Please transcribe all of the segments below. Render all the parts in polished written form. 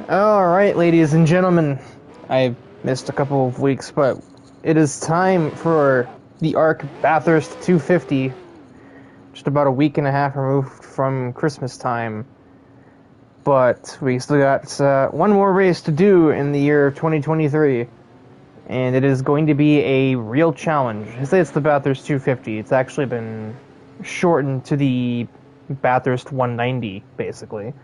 Alright, ladies and gentlemen, I missed a couple of weeks, but it is time for the ARC Bathurst 250, just about a week and a half removed from Christmas time. But we still got one more race to do in the year 2023, and it is going to be a real challenge. I say it's the Bathurst 250, it's actually been shortened to the Bathurst 190, basically.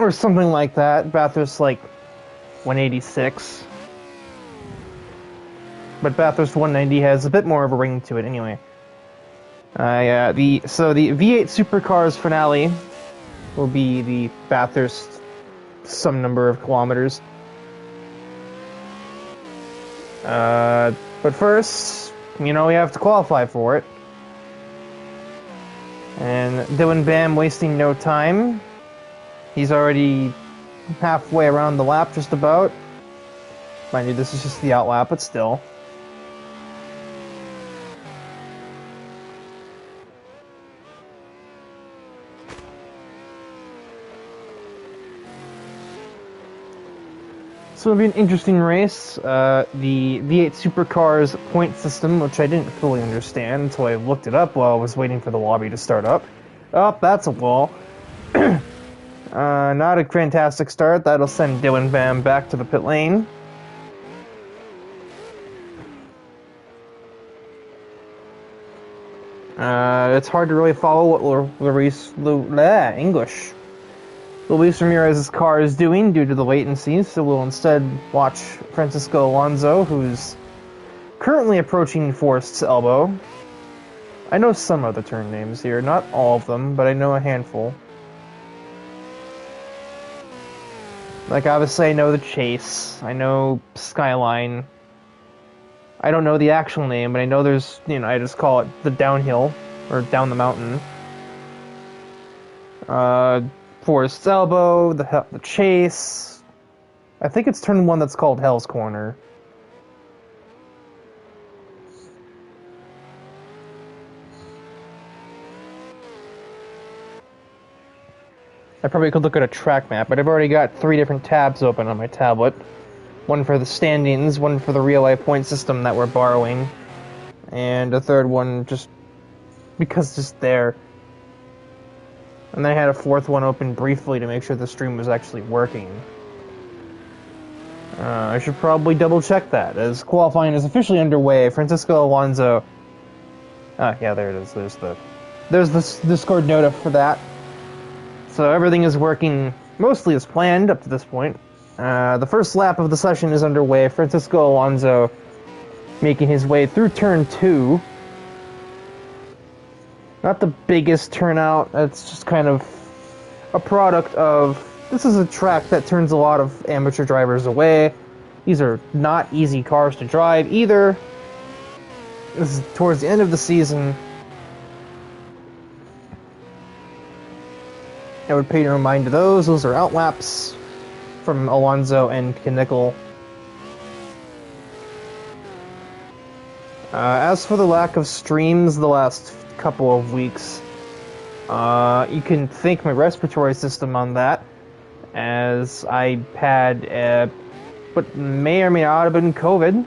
Or something like that. Bathurst, like, 186. But Bathurst 190 has a bit more of a ring to it, anyway. The V8 Supercars finale will be the Bathurst some number of kilometers. But first, we have to qualify for it. And DIVEBOMB wasting no time. He's already halfway around the lap, just about. Mind you, this is just the out lap, but still. So it'll be an interesting race. The V8 Supercars point system, which I didn't fully understand until I looked it up while I was waiting for the lobby to start up. Oh, that's a wall. Not a fantastic start. That'll send DIVEBOMB back to the pit lane. It's hard to really follow what Luis Ramirez's car is doing due to the latency, so we'll instead watch Francisco Alonso, who's currently approaching Forrest's elbow. I know some of the turn names here, not all of them, but I know a handful. Like, obviously I know the Chase, I know Skyline. I don't know the actual name, but I know there's, I just call it the downhill, or down the mountain. Forrest's Elbow, the Chase. I think it's turn 1 that's called Hell's Corner. I probably could look at a track map, but I've already got 3 different tabs open on my tablet. One for the standings, one for the real-life point system that we're borrowing, and a third one just because it's just there. And then I had a 4th one open briefly to make sure the stream was actually working. I should probably double-check that, as qualifying is officially underway. Francisco Alonso... yeah, there it is. There's the Discord nota for that. So everything is working mostly as planned up to this point. The first lap of the session is underway. Francisco Alonso making his way through turn 2. Not the biggest turnout. It's just kind of a product of... This is a track that turns a lot of amateur drivers away. These are not easy cars to drive either. This is towards the end of the season. I would pay no mind to those. Those are outlaps from Alonso and Knickel. As for the lack of streams the last couple of weeks, you can thank my respiratory system on that, as I had what may or may not have been COVID,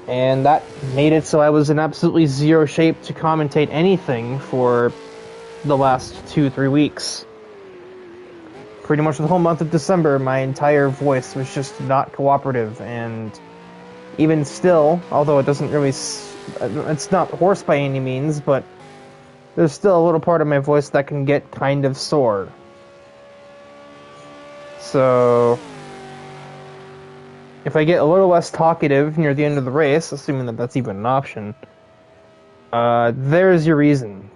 and that made it so I was in absolutely zero shape to commentate anything for the last 2-3 weeks. Pretty much the whole month of December, my entire voice was just not cooperative, and even still, although it doesn't really... It's not hoarse by any means, but there's still a little part of my voice that can get kind of sore. So... if I get a little less talkative near the end of the race, assuming that that's even an option, there's your reason.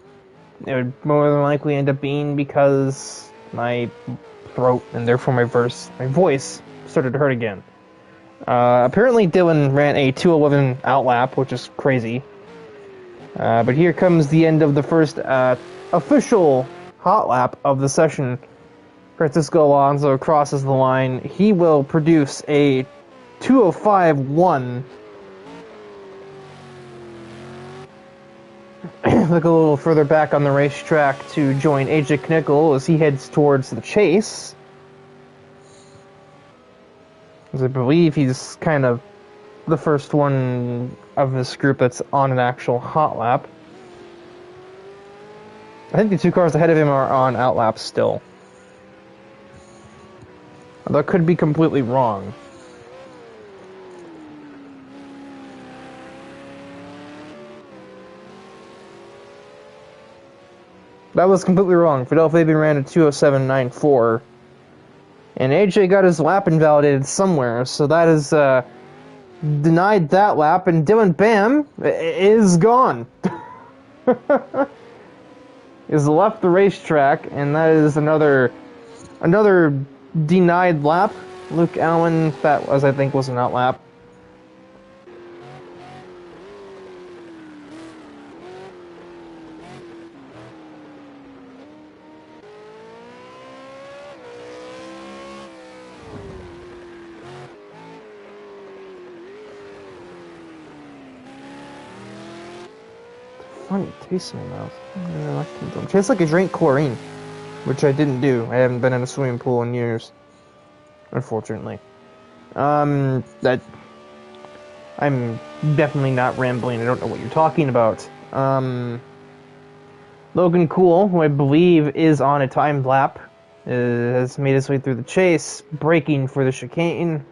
It would more than likely end up being because my throat, and therefore my voice, started to hurt again. Apparently Dylan ran a 2:11 outlap, which is crazy. But here comes the end of the first official hot lap of the session. Francisco Alonso crosses the line. He will produce a 2:05.1. look a little further back on the racetrack to join AJ Knickel as he heads towards the chase. As I believe he's kind of the first one of this group that's on an actual hot lap. I think the two cars ahead of him are on outlaps still. Although I could be completely wrong. That was completely wrong. Fidel Fabian ran a 2:07.94. And AJ got his lap invalidated somewhere, so that is denied that lap, and Dylan Bam is gone. Is left the racetrack, and that is another denied lap. Luke Allen, that was, I think, was an out lap. Funny taste in my mouth. It tastes like I drank chlorine, which I didn't do. I haven't been in a swimming pool in years, unfortunately. That I'm definitely not rambling. I don't know what you're talking about. Logan Cool, who I believe is on a timed lap, has made his way through the chase, braking for the chicane.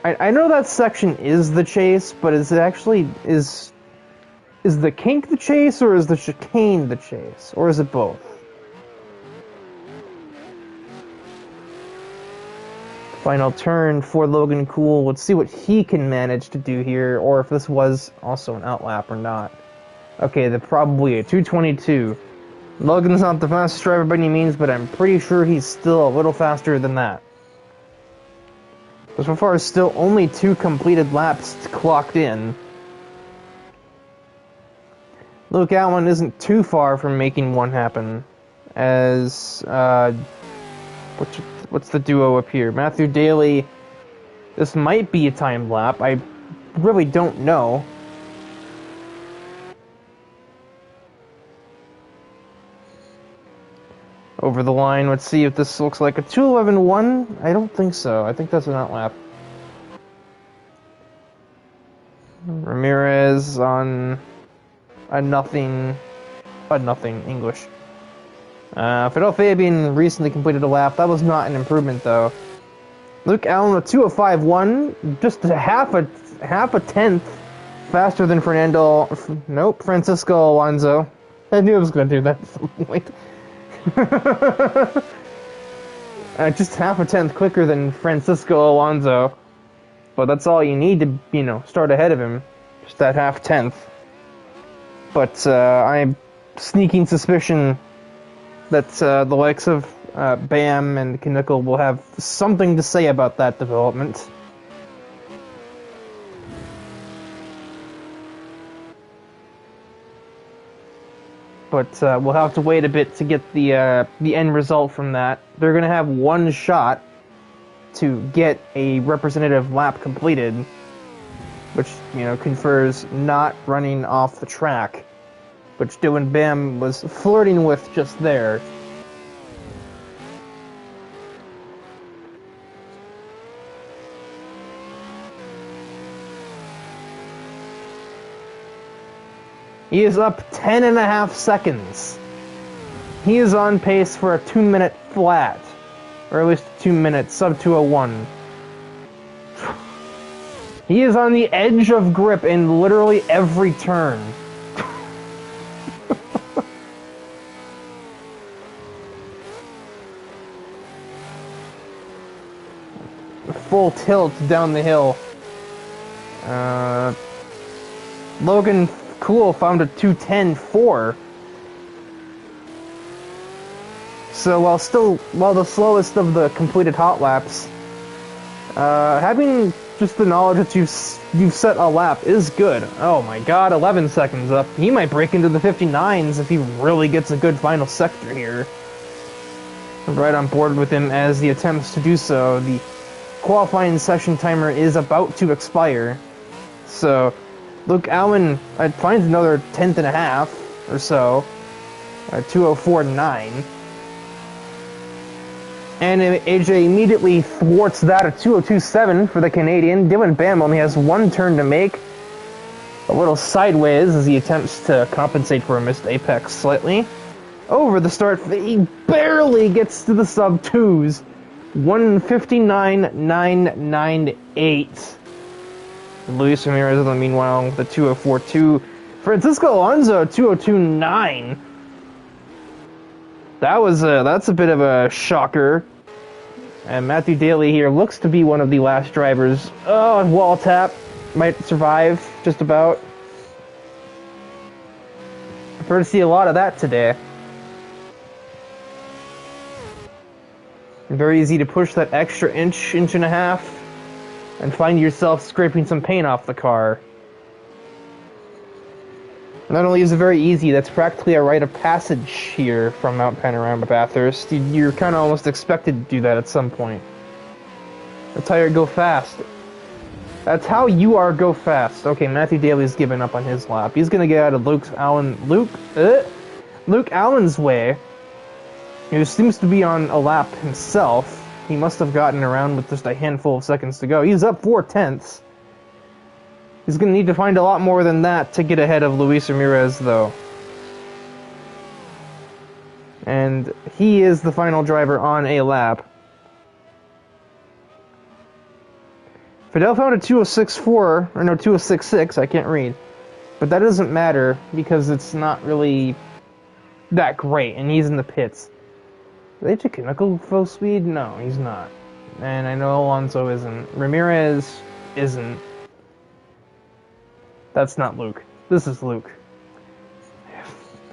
I know that section is the chase, but is it actually is the kink the chase, or is the chicane the chase? Or is it both? Final turn for Logan Cool. Let's see what he can manage to do here, or if this was also an outlap or not. Okay, they're probably a 2:22. Logan's not the fastest driver by any means, but I'm pretty sure he's still a little faster than that. So far, still only 2 completed laps clocked in. Luke Allen isn't too far from making one happen, as, what's the duo up here? Matthew Daly, this might be a timed lap, I really don't know. Over the line, let's see if this looks like a 2:11.1, I don't think so, I think that's an outlap. Ramirez on a nothing English. Fidel Fabian recently completed a lap. That was not an improvement though. Luke Allen with 2:05.1, just half a tenth faster than Francisco Alonso. I knew I was going to do that at some point. Just half a tenth quicker than Francisco Alonso. But that's all you need to, start ahead of him. Just that half tenth. But I'm sneaking suspicion that the likes of Bam and Knickel will have something to say about that development. But we'll have to wait a bit to get the end result from that. They're going to have one shot to get a representative lap completed, which, confers not running off the track, which Dylan Bam was flirting with just there. He is up 10.5 seconds. He is on pace for a 2-minute flat, or at least 2 minutes, sub 2:01. He is on the edge of grip in literally every turn. Full tilt down the hill. Logan Cool found a 2:10.4. So while the slowest of the completed hot laps, having just the knowledge that you've set a lap is good. Oh my god, 11 seconds up. He might break into the 59s if he really gets a good final sector here. I'm right on board with him as he attempts to do so. The qualifying session timer is about to expire, so Luke Allen finds another tenth and a half or so, 2:04.9. And AJ immediately thwarts that at 2:02.7 for the Canadian. DIVEBOMB only has one turn to make. A little sideways as he attempts to compensate for a missed apex slightly. Over the start, he barely gets to the sub-2s. 1:59.998. Luis Ramirez, meanwhile, with the 2:04.2. Francisco Alonso, 2:02.9. That's a bit of a shocker. And Matthew Daly here looks to be one of the last drivers. Oh, wall tap. Might survive, just about. Prefer to see a lot of that today. Very easy to push that extra inch and a half, and find yourself scraping some paint off the car. Not only is it very easy, that's practically a rite of passage here from Mount Panorama Bathurst. You're kind of almost expected to do that at some point. That's how you go fast. That's how you are go fast. Okay, Matthew Daly's given up on his lap. He's gonna get out of Luke Allen's way, who seems to be on a lap himself. He must have gotten around with just a handful of seconds to go. He's up 4/10. He's going to need to find a lot more than that to get ahead of Luis Ramirez, though. And he is the final driver on a lap. Fidel found a 2:06.4, or no, 2:06.6, I can't read. But that doesn't matter, because it's not really that great, and he's in the pits. Are they chemical full speed? No, he's not. And I know Alonso isn't. Ramirez isn't. That's not Luke. This is Luke.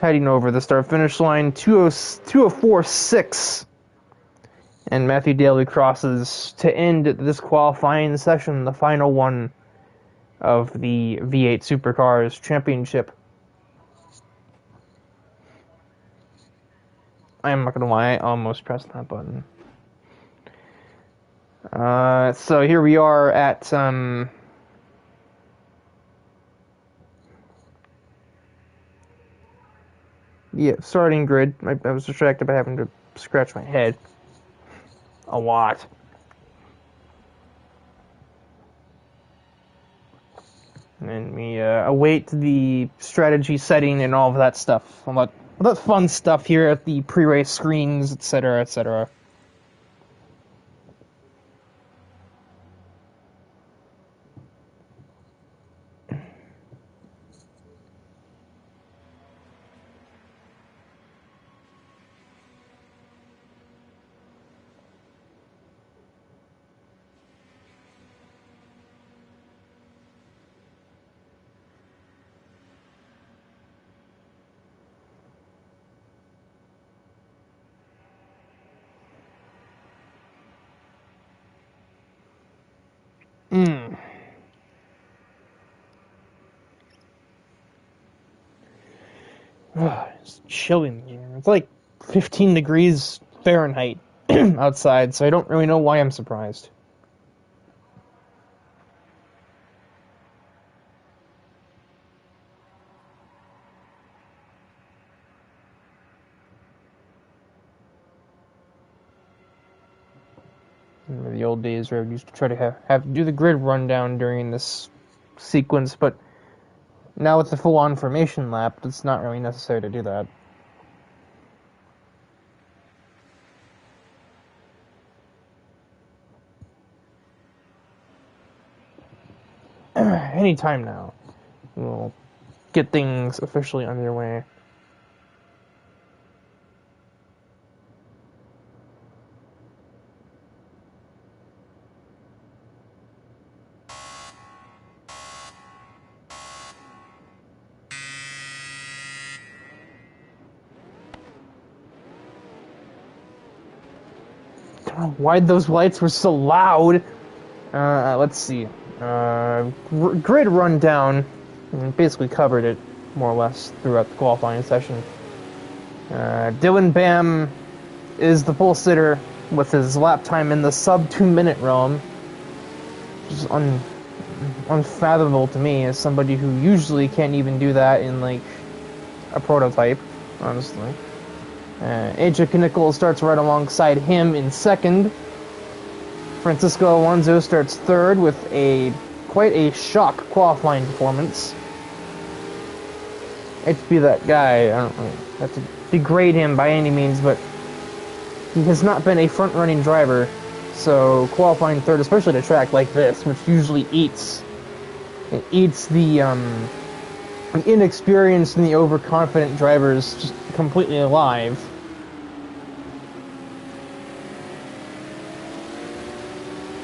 Heading over the start-finish line, 2:04.6. And Matthew Daly crosses to end this qualifying session, the final one of the V8 Supercars Championship. I'm not gonna lie, I almost pressed that button. So here we are at, starting grid. I was distracted by having to scratch my head a lot. And we await the strategy setting and all of that stuff. All that fun stuff here at the pre-race screens, etc., etc. It's chilling here. It's like 15 degrees Fahrenheit outside, so I don't really know why I'm surprised. Remember the old days where I used to try to have to do the grid rundown during this sequence, but now with the full-on formation lap, it's not really necessary to do that. Anytime now, we'll get things officially underway. Why those lights were so loud. Let's see. Grid rundown. Basically covered it more or less throughout the qualifying session. DIVEBOMB is the pole sitter with his lap time in the sub 2 minute realm. Which is unfathomable to me as somebody who usually can't even do that in, like, a prototype, honestly. AJ Knickel starts right alongside him in second. Francisco Alonso starts third with quite a shock qualifying performance. I hate to be that guy, I don't have to degrade him by any means, but he has not been a front-running driver, so qualifying third, especially at a track like this, which usually eats the inexperienced and the overconfident drivers just completely alive.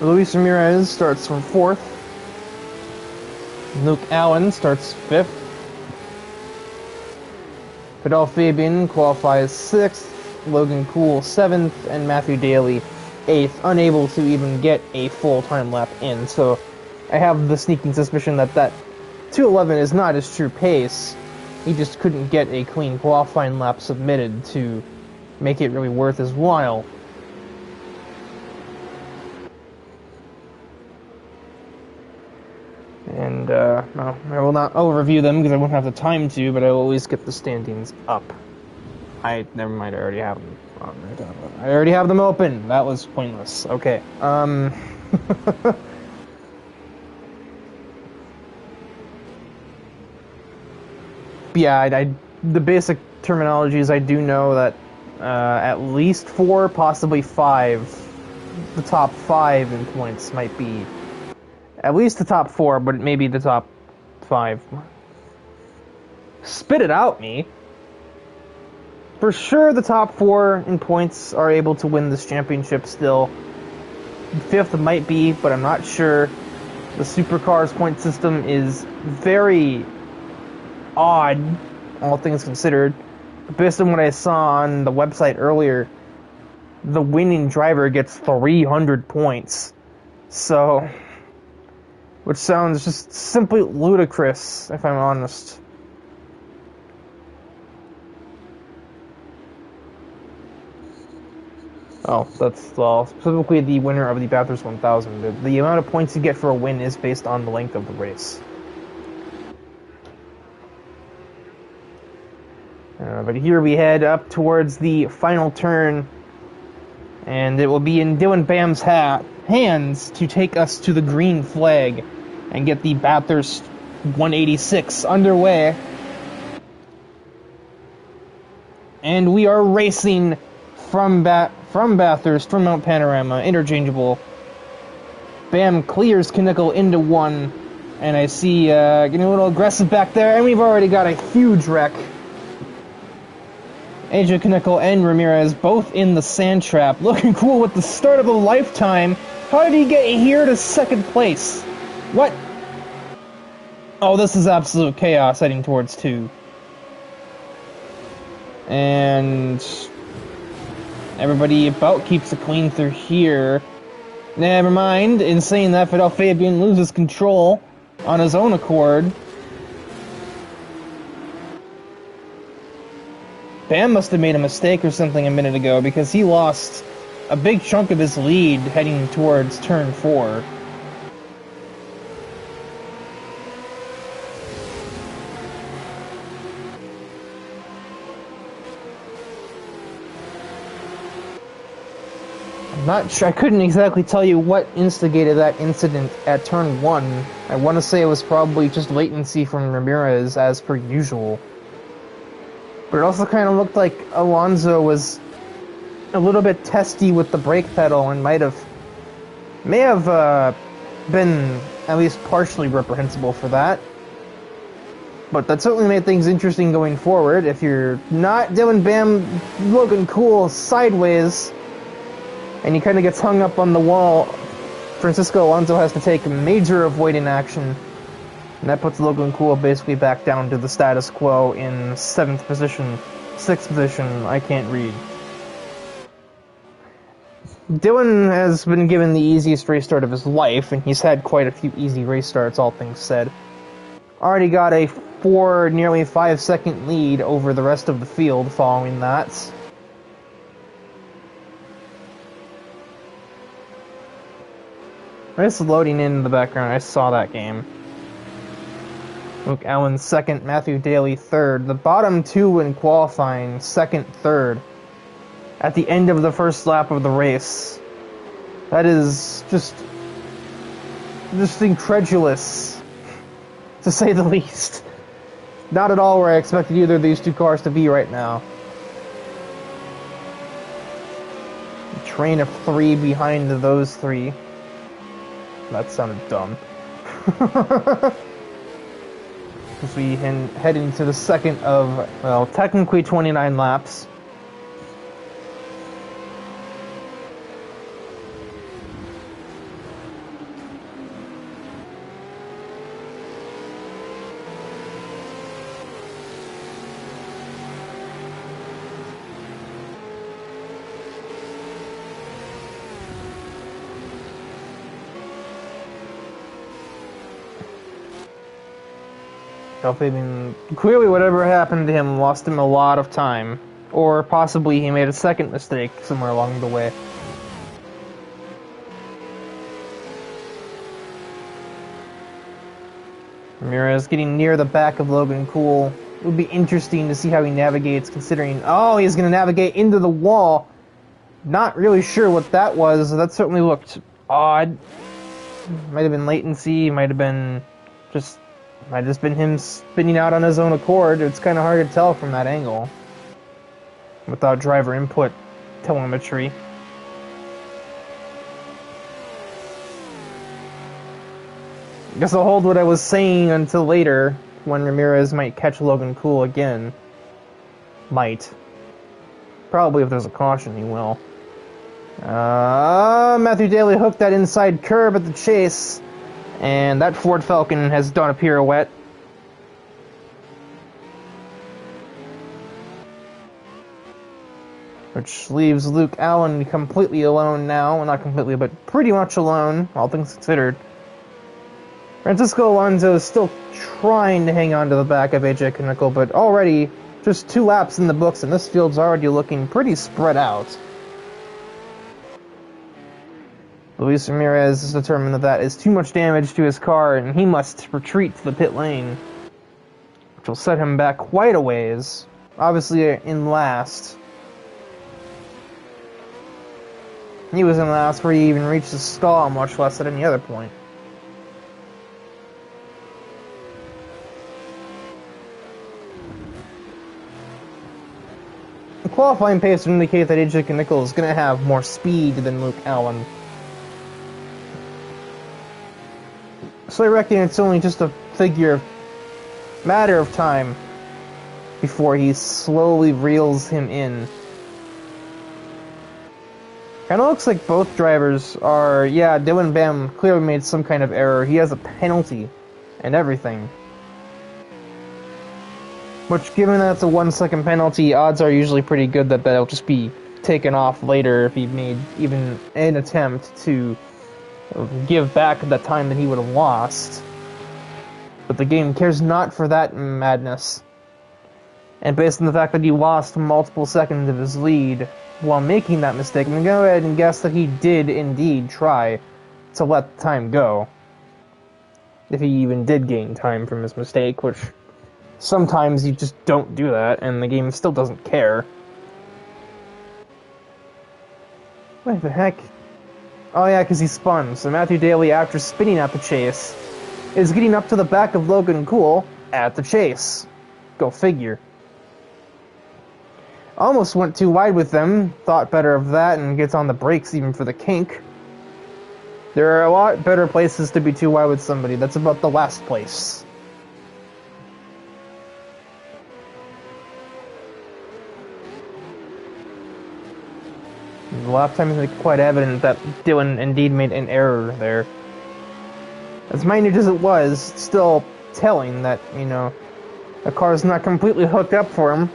Luis Ramirez starts from 4th. Luke Allen starts 5th. Fidel Fabian qualifies 6th. Logan Poole 7th. And Matthew Daly 8th, unable to even get a full time lap in. So I have the sneaking suspicion that 2:11 is not his true pace. He just couldn't get a clean qualifying lap submitted to make it really worth his while. And, well, I will not overview them because I won't have the time to, but I will always get the standings up. Never mind, I already have them. I already have them open. That was pointless. Okay, yeah, the basic terminologies, I do know that, at least 4, possibly 5, the top 5 in points might be at least the top 4, but maybe the top 5. Spit it out, me. For sure, the top 4 in points are able to win this championship still. 5th might be, but I'm not sure. The Supercars point system is very odd, all things considered. Based on what I saw on the website earlier, the winning driver gets 300 points. So, which sounds just simply ludicrous, if I'm honest. Oh, that's specifically the winner of the Bathurst 1000. The amount of points you get for a win is based on the length of the race. But here we head up towards the final turn, and it will be in Dylan Bam's hands to take us to the green flag and get the Bathurst 186 underway. And we are racing from Bathurst, from Mount Panorama, interchangeable. Bam clears Knickel into 1, and I see getting a little aggressive back there, and we've already got a huge wreck. AJ Knickel and Ramirez both in the sand trap, looking cool with the start of a lifetime. How did he get here to second place? What? Oh, this is absolute chaos heading towards 2. And everybody about keeps it clean through here. Never mind. In saying that, Fidel Fabian loses control on his own accord. Bam must have made a mistake or something a minute ago, because he lost a big chunk of his lead heading towards turn 4. I'm not sure, I couldn't exactly tell you what instigated that incident at turn 1. I want to say it was probably just latency from Ramirez, as per usual. But it also kind of looked like Alonso was a little bit testy with the brake pedal and may have been at least partially reprehensible for that. But that certainly made things interesting going forward. If you're not Dylan Bam looking cool sideways and he kind of gets hung up on the wall, Francisco Alonso has to take major avoiding action. And that puts Logan Cool basically back down to the status quo in 7th position, 6th position, I can't read. Dylan has been given the easiest race start of his life, and he's had quite a few easy race starts, all things said. Already got a nearly 5-second lead over the rest of the field following that. It's loading in the background. I saw that game. Luke Allen second, Matthew Daly third. The bottom two in qualifying, second, third. At the end of the first lap of the race. That is just incredulous, to say the least. Not at all where I expected either of these two cars to be right now. A train of three behind those three. That sounded dumb. As we head into the second of, well, technically 29 laps. Clearly whatever happened to him lost him a lot of time. Or possibly he made a second mistake somewhere along the way. Ramirez getting near the back of Logan Cool. It would be interesting to see how he navigates, considering, oh, he's going to navigate into the wall. Not really sure what that was. That certainly looked odd. Might have been latency, might have just been him spinning out on his own accord. It's kind of hard to tell from that angle without driver input telemetry. I guess I'll hold what I was saying until later, when Ramirez might catch Logan Cool again. Might. Probably if there's a caution, he will. Matthew Daly hooked that inside curb at the chase. And that Ford Falcon has done a pirouette. Which leaves Luke Allen completely alone now. Well, not completely, but pretty much alone, all things considered. Francisco Alonso is still trying to hang on to the back of AJ Knickel, but already just 2 laps in the books, and this field's already looking pretty spread out. Luis Ramirez is determined that is too much damage to his car, and he must retreat to the pit lane, which will set him back quite a ways, obviously in last. He was in last before he even reached the stall, much less at any other point. The qualifying pace would indicate that AJ Knickel is going to have more speed than Luke Allen. So I reckon it's only just a matter of time before he slowly reels him in. Kinda looks like both drivers are, yeah, Dylan Bam clearly made some kind of error. He has a penalty and everything. Which, given that it's a 1-second penalty, odds are usually pretty good that that'll just be taken off later if he made even an attempt to give back the time that he would have lost. But the game cares not for that madness. And based on the fact that he lost multiple seconds of his lead while making that mistake, I'm going to go ahead and guess that he did indeed try to let the time go. If he even did gain time from his mistake, which sometimes you just don't do that, and the game still doesn't care. What the heck? Oh yeah, because he spun. So Matthew Daly, after spinning at the chase, is getting up to the back of Logan Cool at the chase. Go figure. Almost went too wide with them, thought better of that, and gets on the brakes even for the kink. There are a lot better places to be too wide with somebody. That's about the last place. The lap time is quite evident that Dylan indeed made an error there. As minute as it was, it's still telling that, you know, the car's not completely hooked up for him.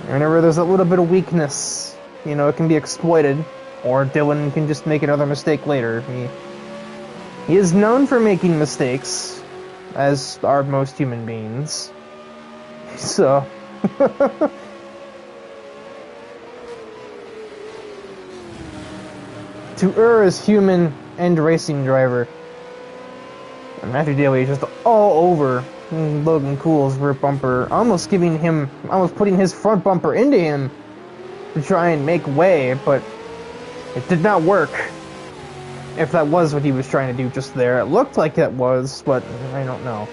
Whenever there's a little bit of weakness, you know, it can be exploited, or Dylan can just make another mistake later. He is known for making mistakes, as are most human beings. So... to err as human and racing driver. And Matthew Daly is just all over Logan Cool's rear bumper, almost putting his front bumper into him to try and make way, but it did not work. If that was what he was trying to do just there. It looked like it was, but I don't know.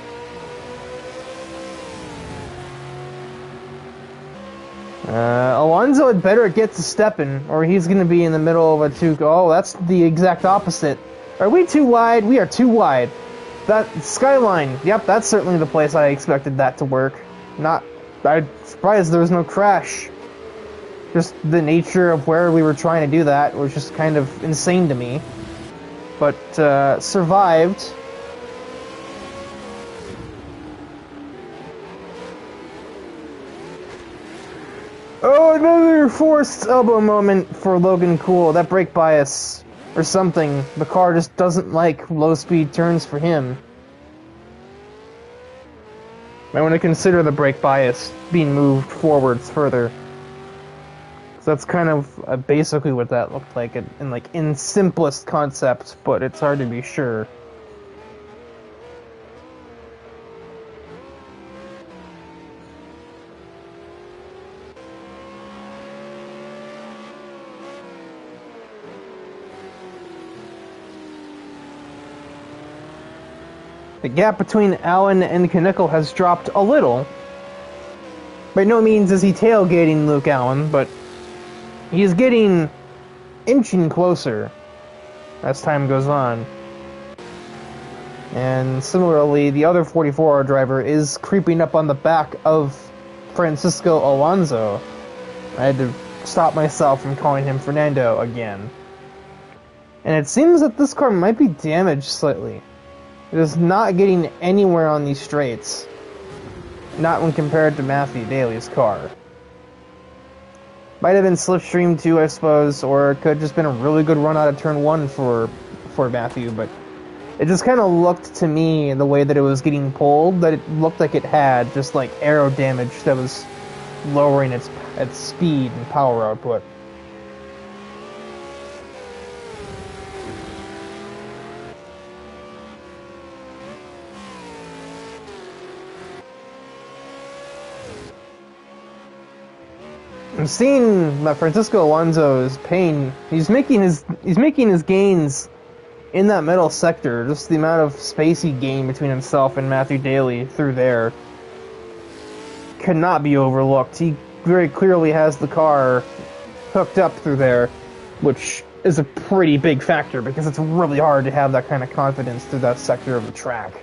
Alonso had better get to stepping, or he's going to be in the middle of a two... Oh, that's the exact opposite. Are we too wide? We are too wide. That skyline, yep, that's certainly the place I expected that to work. I'm surprised there was no crash. Just the nature of where we were trying to do that was just kind of insane to me. But, survived. Oh, another forced elbow moment for Logan Cool. That brake bias, or something. The car just doesn't like low-speed turns for him. I want to consider the brake bias being moved forwards further. So that's kind of basically what that looked like in simplest concept, but it's hard to be sure. The gap between Allen and Knickel has dropped a little. By no means is he tailgating Luke Allen, but he is getting inching closer as time goes on. And similarly, the other 44R driver is creeping up on the back of Francisco Alonso. I had to stop myself from calling him Fernando again. And it seems that this car might be damaged slightly. It is not getting anywhere on these straights. Not when compared to Matthew Daly's car. Might have been slipstream too, I suppose, or it could have just been a really good run out of turn 1 for Matthew, but it just kind of looked to me, the way that it was getting pulled, that it looked like it had just like aero damage that was lowering its speed and power output. I'm seeing that Francisco Alonso is paying. He's making his gains in that middle sector. Just the amount of space he gained between himself and Matthew Daly through there cannot be overlooked. He very clearly has the car hooked up through there, which is a pretty big factor because it's really hard to have that kind of confidence through that sector of the track.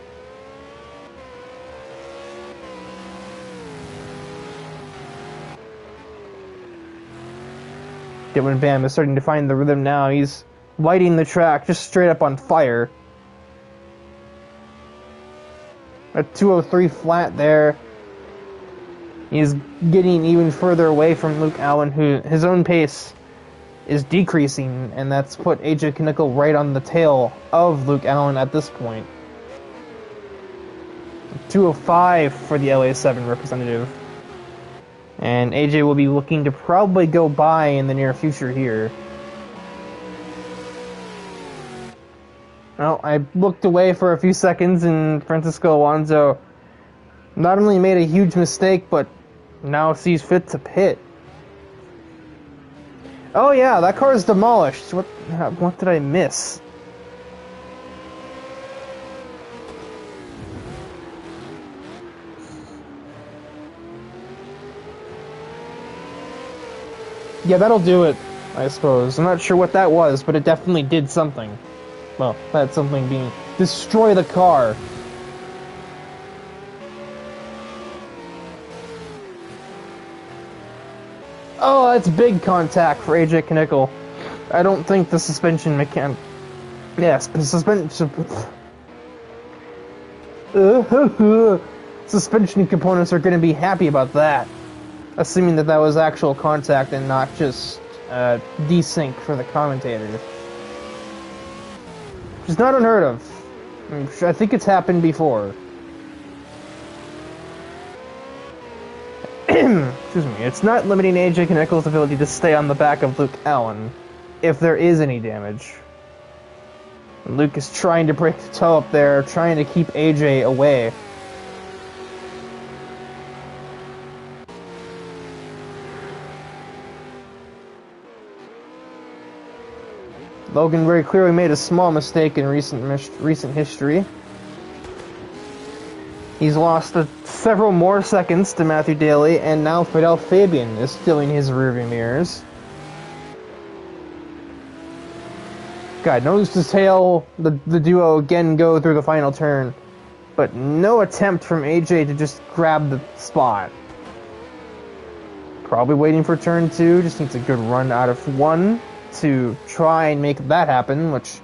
When Bam is starting to find the rhythm now. He's lighting the track just straight up on fire. A 203 flat there. He's getting even further away from Luke Allen, who his own pace is decreasing, and that's put AJ Knickel right on the tail of Luke Allen at this point. 205 for the LA7 representative. And AJ will be looking to probably go by in the near future here. Well, I looked away for a few seconds and Francisco Alonso not only made a huge mistake, but now sees fit to pit. Oh yeah, that car is demolished. What did I miss? Yeah, that'll do it, I suppose. I'm not sure what that was, but it definitely did something. Well, that something being destroy the car. Oh, that's big contact for AJ Knickel. I don't think the suspension mechanic... Yes, the suspension components are going to be happy about that. Assuming that was actual contact and not just desync for the commentator. Which is not unheard of. I think it's happened before. Excuse me. It's not limiting AJ Knickel's ability to stay on the back of Luke Allen. if there is any damage. Luke is trying to break the toe up there, trying to keep AJ away. Logan very clearly made a small mistake in recent history. He's lost several more seconds to Matthew Daly, and now Fidel Fabian is filling his rearview mirrors. God, nose to tail, the duo again go through the final turn, but no attempt from AJ to just grab the spot. Probably waiting for turn 2, just needs a good run out of 1 to try and make that happen, which,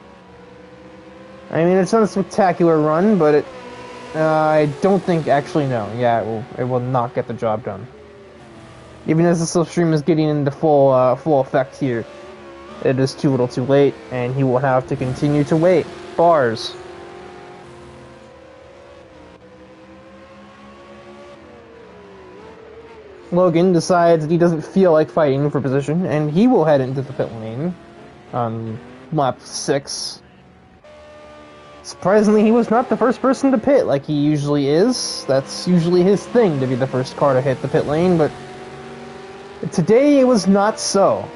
I mean, it's not a spectacular run, but I don't think, actually, no. Yeah, it will not get the job done. Even as the slipstream is getting into full effect here, it is too little too late, and he will have to continue to wait. Bars. Logan decides that he doesn't feel like fighting for position, and he will head into the pit lane on lap 6. Surprisingly, he was not the first person to pit like he usually is. That's usually his thing, to be the first car to hit the pit lane, but today it was not so.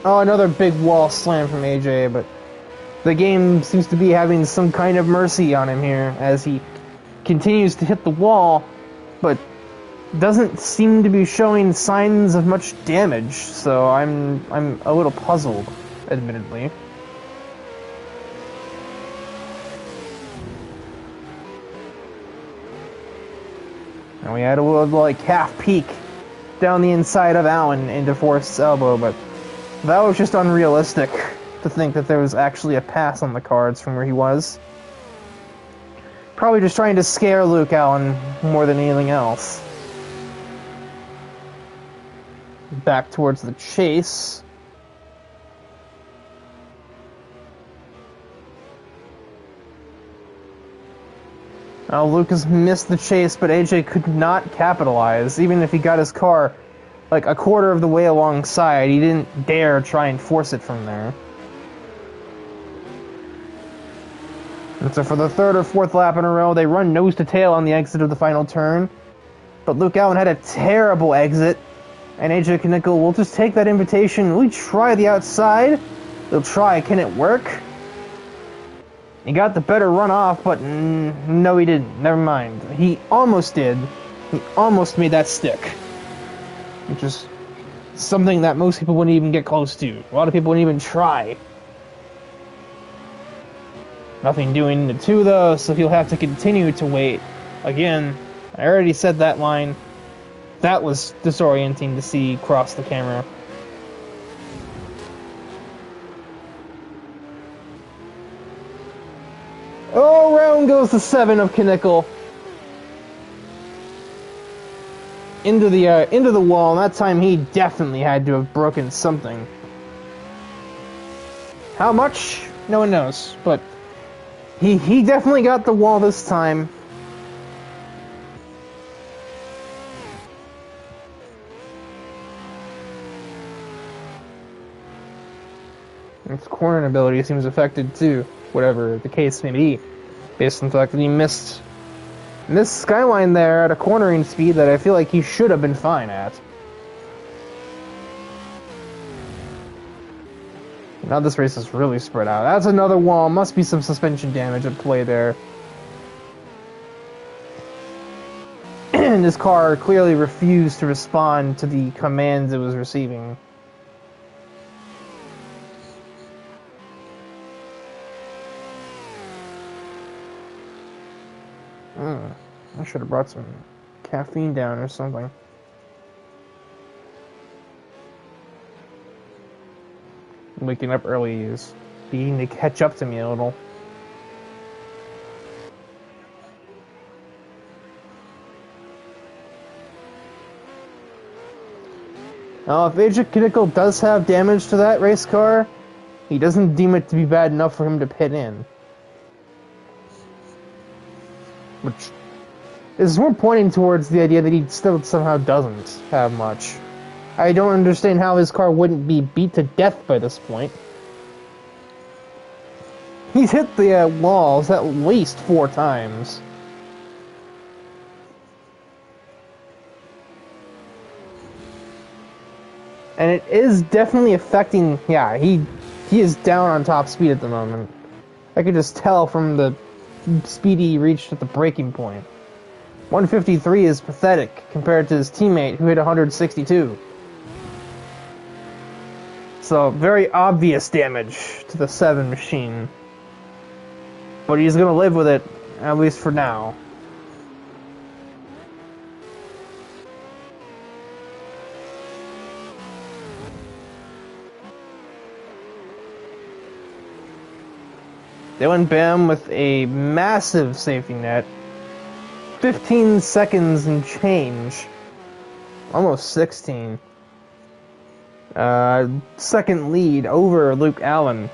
Oh, another big wall slam from AJ, but the game seems to be having some kind of mercy on him here as he continues to hit the wall, but doesn't seem to be showing signs of much damage, so I'm a little puzzled, admittedly. And we had a little, like, half peek down the inside of Allen into Forrest's elbow, but that was just unrealistic to think that there was actually a pass on the cards from where he was. Probably just trying to scare Luke Allen more than anything else. Back towards the chase. Now Luke has missed the chase, but AJ could not capitalize. Even if he got his car like a quarter of the way alongside, he didn't dare try and force it from there. And so for the third or fourth lap in a row, they run nose to tail on the exit of the final turn. But Luke Allen had a terrible exit, and AJ Knickel will just take that invitation. Will he try the outside? He'll try. Can it work? He got the better run off, but no, he didn't. Never mind. He almost did. He almost made that stick. Which is something that most people wouldn't even get close to. A lot of people wouldn't even try. Nothing doing in the 2, though, so he'll have to continue to wait. Again, I already said that line. That was disorienting to see across the camera. Oh, round goes the 7 of Knickel. Into the wall, and that time he definitely had to have broken something. How much? No one knows, but he definitely got the wall this time. His cornering ability seems affected too, whatever the case may be, based on the fact that he missed Skyline there at a cornering speed that I feel like he should have been fine at. Now this race is really spread out. That's another wall. Must be some suspension damage at play there. And his car clearly refused to respond to the commands it was receiving. I should have brought some caffeine down or something. Waking up early is beginning to catch up to me a little. Now, if AJ Knickel does have damage to that race car, he doesn't deem it to be bad enough for him to pit in. Which is more pointing towards the idea that he still somehow doesn't have much. I don't understand how his car wouldn't be beat to death by this point. He's hit the walls at least 4 times. And it is definitely affecting... Yeah, he is down on top speed at the moment. I could just tell from the speed he reached at the braking point. 153 is pathetic compared to his teammate who hit 162. So, very obvious damage to the 7 machine. But he's going to live with it, at least for now. DIVEBOMB with a massive safety net. 15 seconds and change. Almost 16. Second lead over Luke Allen.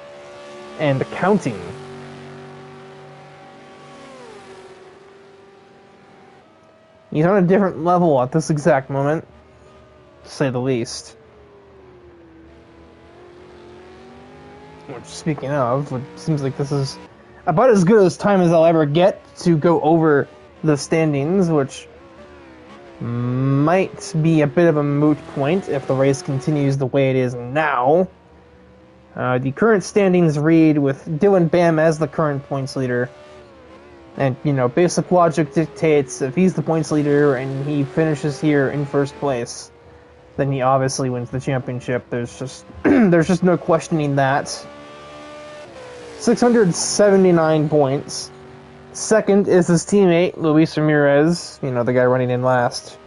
And counting. He's on a different level at this exact moment, to say the least. Which, speaking of, it seems like this is about as good as time as I'll ever get to go over the standings, which might be a bit of a moot point if the race continues the way it is now. The current standings read with DIVEBOMB as the current points leader. And, you know, basic logic dictates if he's the points leader and he finishes here in first place, then he obviously wins the championship. There's just there's just no questioning that. 679 points. Second is his teammate, Luis Ramirez, you know, the guy running in last,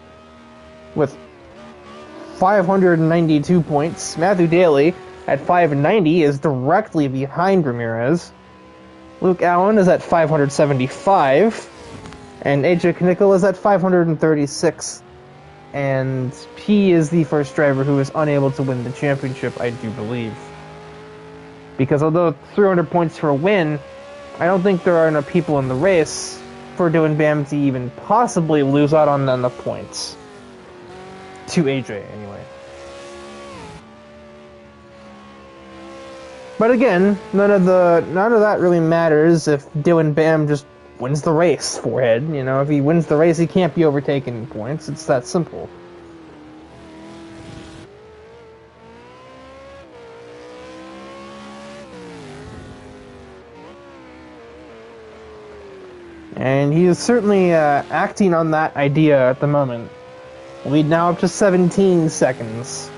with 592 points. Matthew Daly at 590 is directly behind Ramirez. Luke Allen is at 575, and AJ Knickel is at 536, and he is the first driver who is unable to win the championship, I do believe. Because although 300 points for a win, I don't think there are enough people in the race for DIVEBOMB to even possibly lose out on enough points. To AJ, anyway. But again, none of that really matters if DIVEBOMB just wins the race, forehead. You know, if he wins the race, he can't be overtaken in points. It's that simple. And he is certainly acting on that idea at the moment. Lead now up to 17 seconds.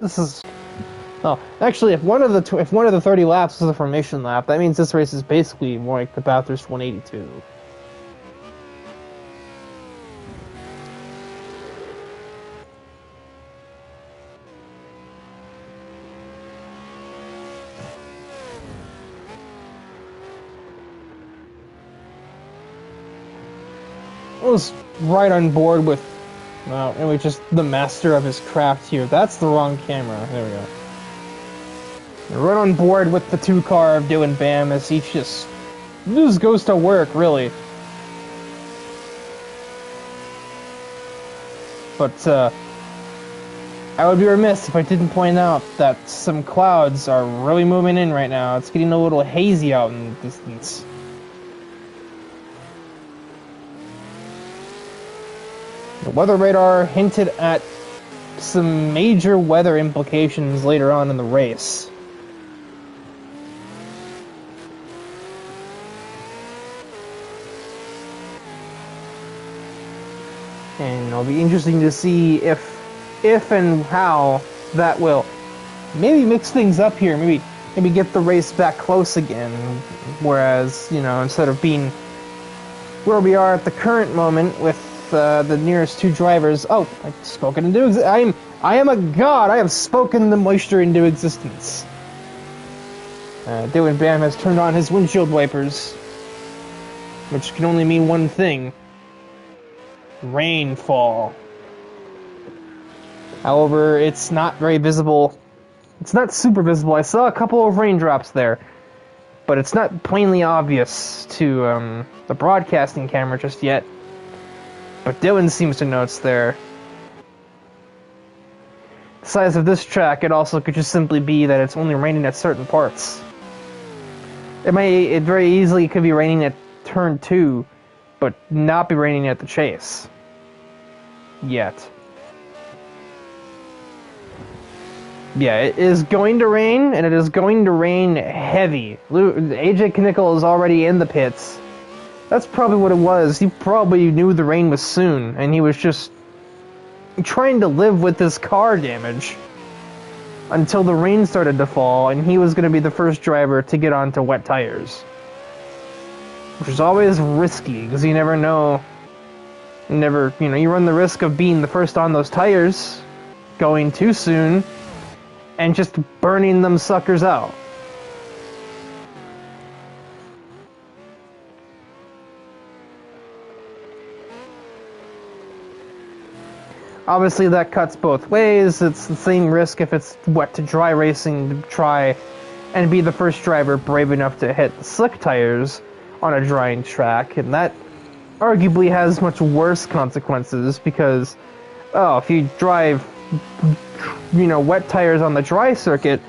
This is... Oh, actually, if one of the 30 laps is a formation lap, that means this race is basically more like the Bathurst 182. I was right on board with... Well, anyway, just the master of his craft here. That's the wrong camera. There we go. Right on board with the 2-car of DIVEBOMB as he just goes to work, really. But, I would be remiss if I didn't point out that some clouds are really moving in right now. It's getting a little hazy out in the distance. The weather radar hinted at some major weather implications later on in the race. And it'll be interesting to see if and how that will maybe mix things up here, maybe get the race back close again, whereas, you know, instead of being where we are at the current moment with the nearest two drivers. Oh, I've spoken into existence. I am a god. I have spoken the moisture into existence. Dylan Bam has turned on his windshield wipers, which can only mean one thing: rainfall. However, it's not very visible. It's not super visible. I saw a couple of raindrops there, but it's not plainly obvious to the broadcasting camera just yet. But Dylan seems to know it's there. The size of this track, it also could just simply be that it's only raining at certain parts. It very easily could be raining at turn 2, but not be raining at the chase. Yet. Yeah, it is going to rain, and it is going to rain heavy. AJ Knickel is already in the pits. That's probably what it was. He probably knew the rain was soon, and he was just trying to live with this car damage until the rain started to fall, and he was going to be the first driver to get onto wet tires. Which is always risky, because you never know. You run the risk of being the first on those tires, going too soon, and just burning them suckers out. Obviously, that cuts both ways. It's the same risk if it's wet to dry racing to try and be the first driver brave enough to hit the slick tires on a drying track, and that arguably has much worse consequences because, if you drive, wet tires on the dry circuit,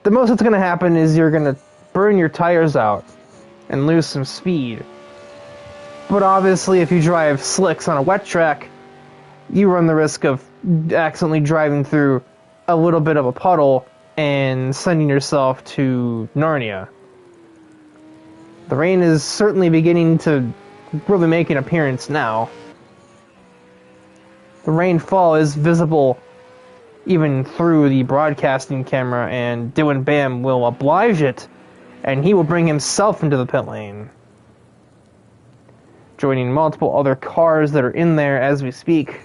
the most that's going to happen is you're going to burn your tires out and lose some speed. But obviously, if you drive slicks on a wet track, you run the risk of accidentally driving through a little bit of a puddle and sending yourself to Narnia. The rain is certainly beginning to really make an appearance now. The rainfall is visible even through the broadcasting camera, and Dylan Bam will oblige it, and he will bring himself into the pit lane, joining multiple other cars that are in there as we speak.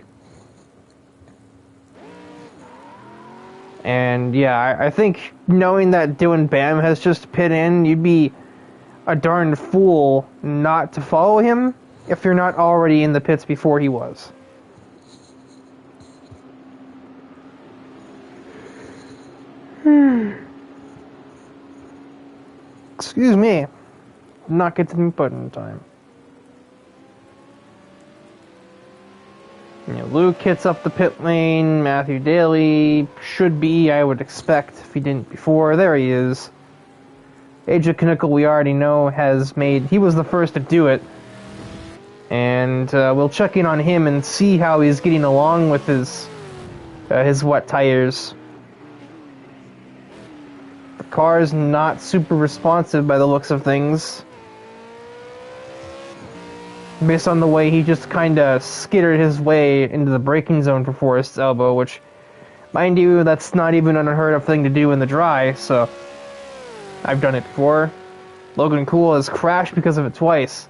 And yeah, I think knowing that Dylan Bam has just pit in, you'd be a darn fool not to follow him if you're not already in the pits before he was. Excuse me. Not get to the mute button in time. Luke hits up the pit lane. Matthew Daly should be, I would expect, if he didn't before. There he is. AJ Knickel, we already know, he was the first to do it. And we'll check in on him and see how he's getting along with his wet tires. The car's not super responsive by the looks of things, based on the way he just kind of skittered his way into the braking zone for Forrest's elbow, which, mind you, that's not even an unheard of thing to do in the dry, so I've done it before. Logan Cool has crashed because of it twice.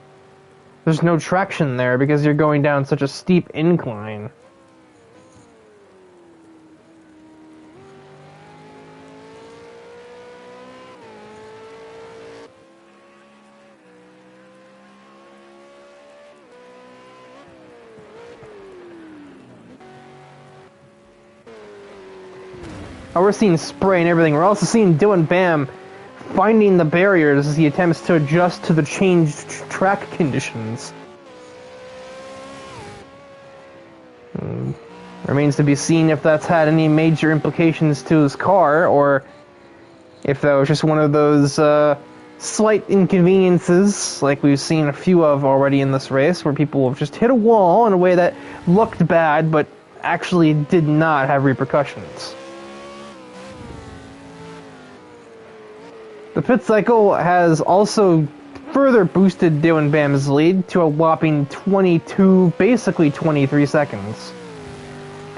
There's no traction there because you're going down such a steep incline. We're seeing spray and everything. We're also seeing Dylan Bam finding the barriers as he attempts to adjust to the changed track conditions. Remains to be seen if that's had any major implications to his car, or if that was just one of those slight inconveniences like we've seen a few of already in this race, where people have just hit a wall in a way that looked bad but actually did not have repercussions. The pit cycle has also further boosted Dylan Bam's lead to a whopping 22, basically 23 seconds.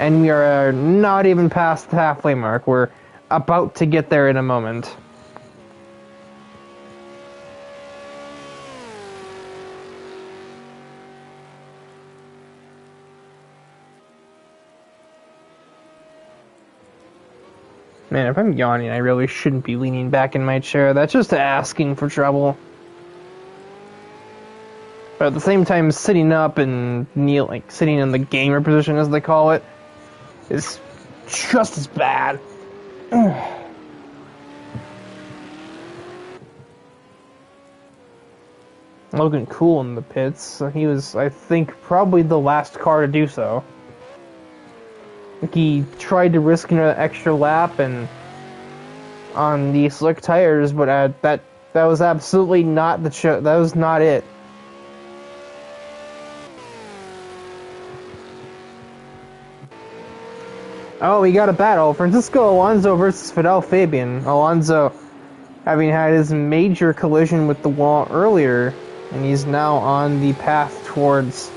And we are not even past the halfway mark. We're about to get there in a moment. Man, if I'm yawning, I really shouldn't be leaning back in my chair. That's just asking for trouble. But at the same time, sitting up and sitting in the gamer position, as they call it, is just as bad. Logan Cool in the pits. He was, I think, probably the last car to do so. He tried to risk an extra lap and on the slick tires, but that was absolutely not the show. That was not it. Oh, we got a battle. Francisco Alonso versus Fidel Fabian. Alonso having had his major collision with the wall earlier, and he's now on the path towards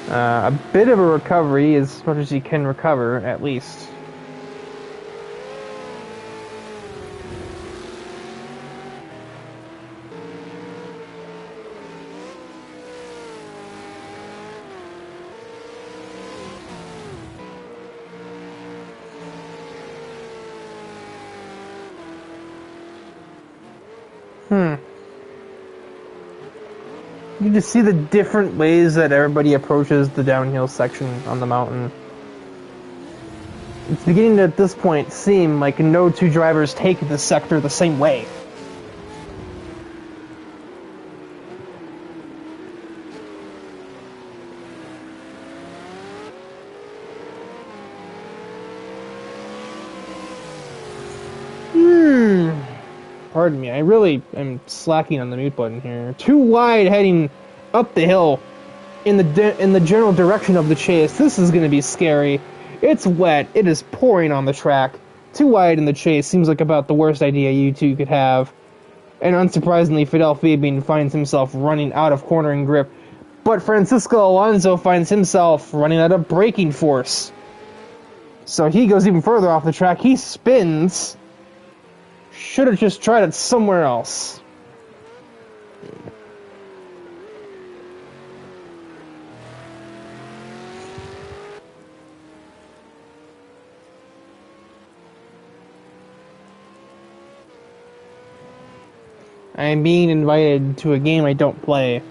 a bit of a recovery, as much as he can recover, at least. You just see the different ways that everybody approaches the downhill section on the mountain. It's beginning to, at this point, seem like no two drivers take this sector the same way. Pardon me, I really am slacking on the mute button here. Too wide heading up the hill in the general direction of the chase. This is going to be scary. It's wet. It is pouring on the track. Too wide in the chase seems like about the worst idea you two could have. And unsurprisingly, Fidel Fabian finds himself running out of cornering grip. But Francisco Alonso finds himself running out of braking force. So he goes even further off the track. He spins. Should have just tried it somewhere else. I am being invited to a game I don't play.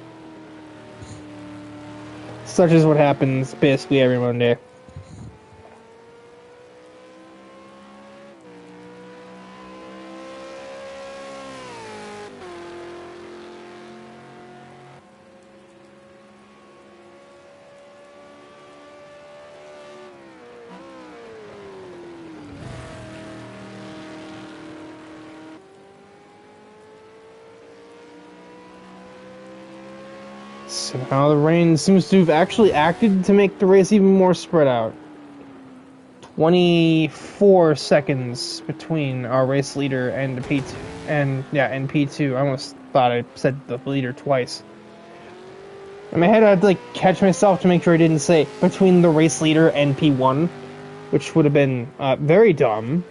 Such is what happens basically every Monday. Somehow the rain seems to have actually acted to make the race even more spread out. 24 seconds between our race leader and the P2, and P2. I almost thought I said the leader twice. In my head, I had to catch myself to make sure I didn't say between the race leader and P1, which would have been very dumb.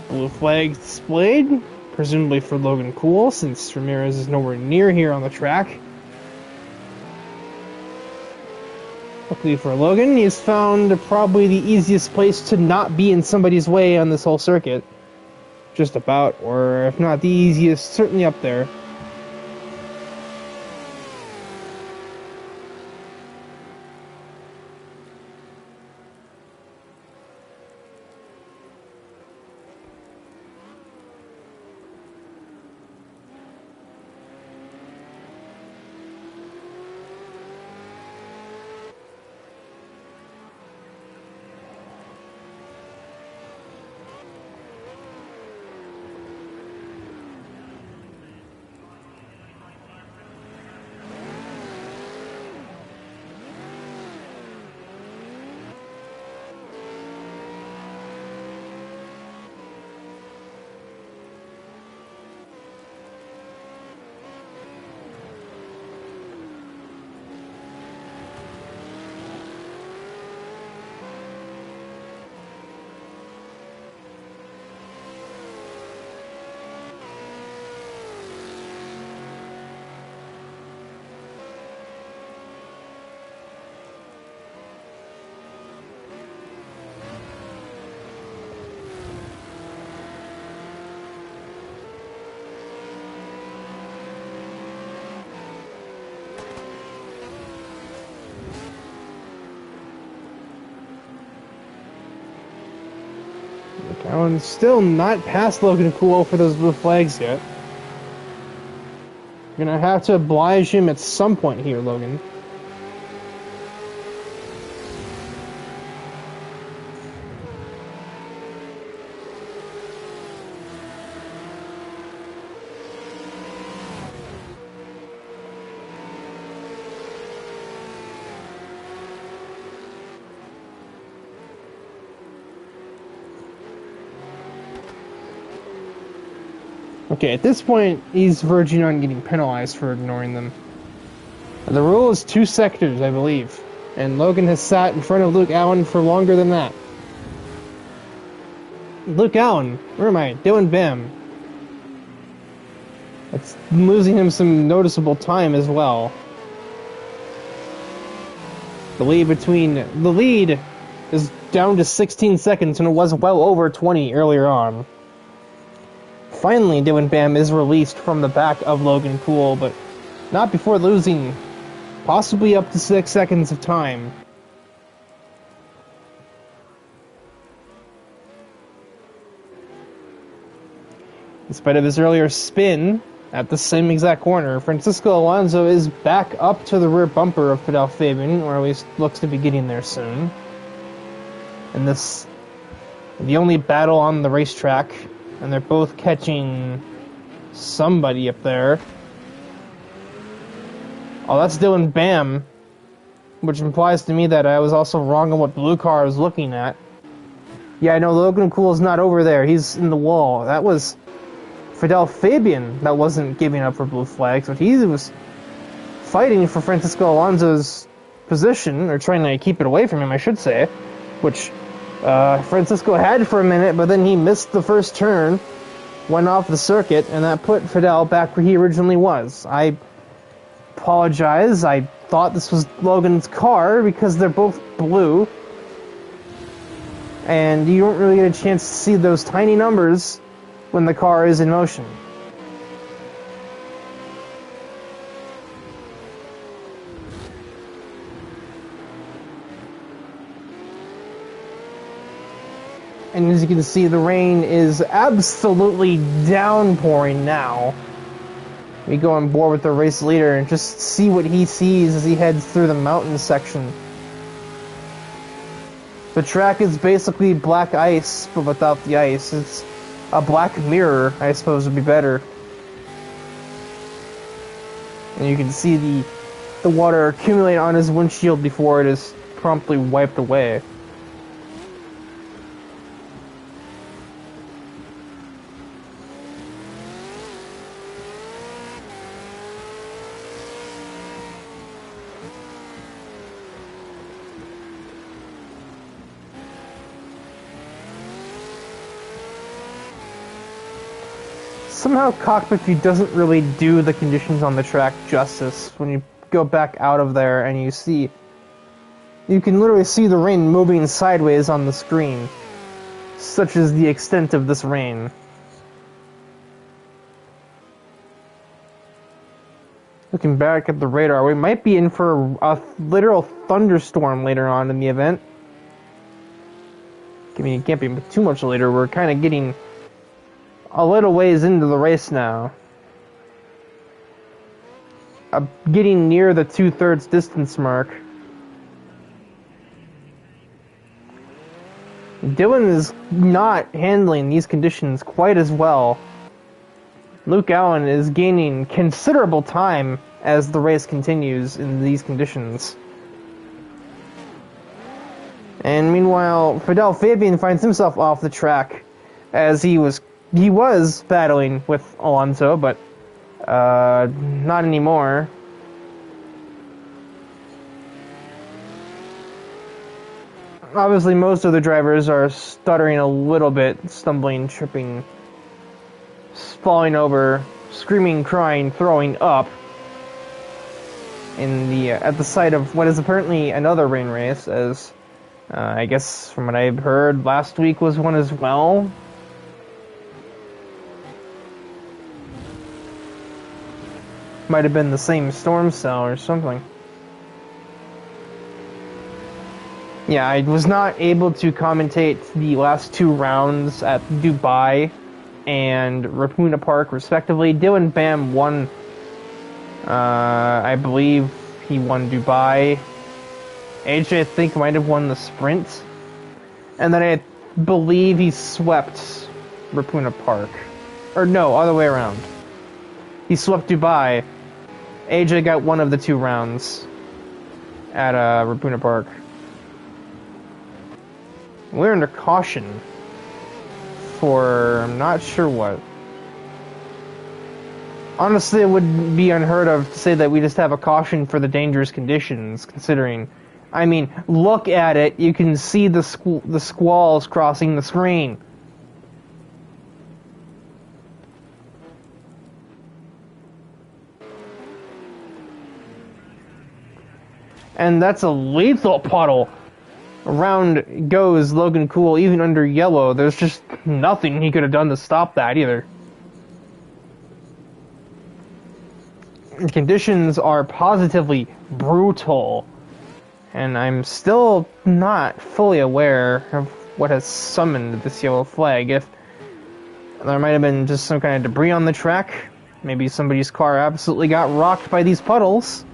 Blue flag displayed, presumably for Logan Cool, since Ramirez is nowhere near here on the track. Luckily for Logan, he's found probably the easiest place to not be in somebody's way on this whole circuit. Just about, or if not the easiest, certainly up there. Allen's still not past Logan Cool for those blue flags yet. You're gonna have to oblige him at some point here, Logan. Okay, at this point, he's verging on getting penalized for ignoring them. The rule is 2 sectors, I believe, and Logan has sat in front of Luke Allen for longer than that. Luke Allen, where am I? Dylan Bam. It's losing him some noticeable time as well. The lead is down to 16 seconds, and it was well over 20 earlier on. Finally, Dylan Bam is released from the back of Logan Cool, but not before losing possibly up to 6 seconds of time. In spite of his earlier spin at the same exact corner, Francisco Alonso is back up to the rear bumper of Fidel Fabian, or at least looks to be getting there soon. And this, the only battle on the racetrack, and they're both catching somebody up there. Oh, that's Dylan Bam, which implies to me that I was also wrong on what blue car I was looking at. Yeah, I know Logan Cool is not over there. He's in the wall. That was Fidel Fabian that wasn't giving up for blue flags, but he was fighting for Francisco Alonso's position, or trying to keep it away from him, I should say, which Francisco had for a minute, but then he missed the first turn, went off the circuit, and that put Fidel back where he originally was. I apologize. I thought this was Logan's car because they're both blue, and you don't really get a chance to see those tiny numbers when the car is in motion. And as you can see, the rain is absolutely downpouring now. We go on board with the race leader and just see what he sees as he heads through the mountain section. The track is basically black ice, but without the ice. It's a black mirror, I suppose would be better. And you can see the water accumulate on his windshield before it is promptly wiped away. Somehow Cockpit View doesn't really do the conditions on the track justice. When you go back out of there and you can literally see the rain moving sideways on the screen. Such is the extent of this rain. Looking back at the radar, we might be in for a literal thunderstorm later on in the event. I mean, it can't be too much later. We're kind of getting a little ways into the race now. Getting near the 2/3 distance mark. Dylan is not handling these conditions quite as well. Luke Allen is gaining considerable time as the race continues in these conditions. And meanwhile, Fidel Fabian finds himself off the track as he was battling with Alonso, but not anymore. Obviously, most of the drivers are stuttering a little bit, stumbling, tripping, falling over, screaming, crying, throwing up at the site of what is apparently another rain race, as I guess from what I've heard, last week was one as well. Might have been the same storm cell or something. Yeah, I was not able to commentate the last 2 rounds at Dubai and Rapuna Park, respectively. Dylan Bam won, I believe he won Dubai. AJ, I think, might have won the sprint. And then I believe he swept Rapuna Park. Or no, other way around. He swept Dubai. AJ got one of the 2 rounds at Rapuna Park. We're under caution for I'm not sure what. Honestly, it would be unheard of to say that we just have a caution for the dangerous conditions, considering, I mean, look at it. You can see the squalls crossing the screen. And that's a lethal puddle. Around goes Logan Cool, even under yellow. There's just nothing he could have done to stop that either. The conditions are positively brutal, and I'm still not fully aware of what has summoned this yellow flag. If there might have been just some kind of debris on the track, maybe somebody's car absolutely got rocked by these puddles.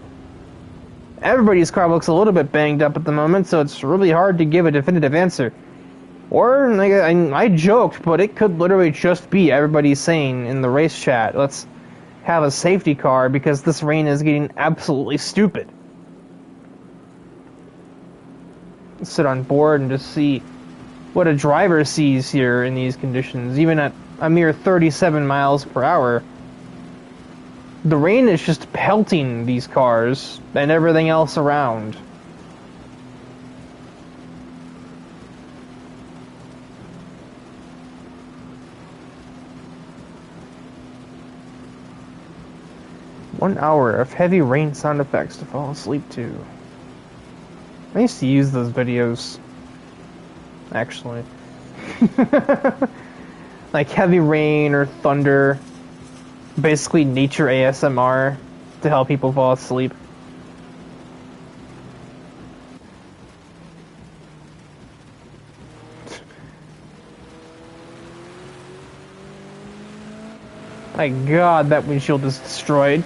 Everybody's car looks a little bit banged up at the moment, so it's really hard to give a definitive answer. Or, like, I joked, but it could literally just be everybody saying in the race chat, let's have a safety car because this rain is getting absolutely stupid. Sit on board and just see what a driver sees here in these conditions, even at a mere 37 miles per hour. The rain is just pelting these cars and everything else around. One hour of heavy rain sound effects to fall asleep to. I used to use those videos, actually. Like heavy rain or thunder. Basically nature ASMR to help people fall asleep. My god, that windshield is destroyed.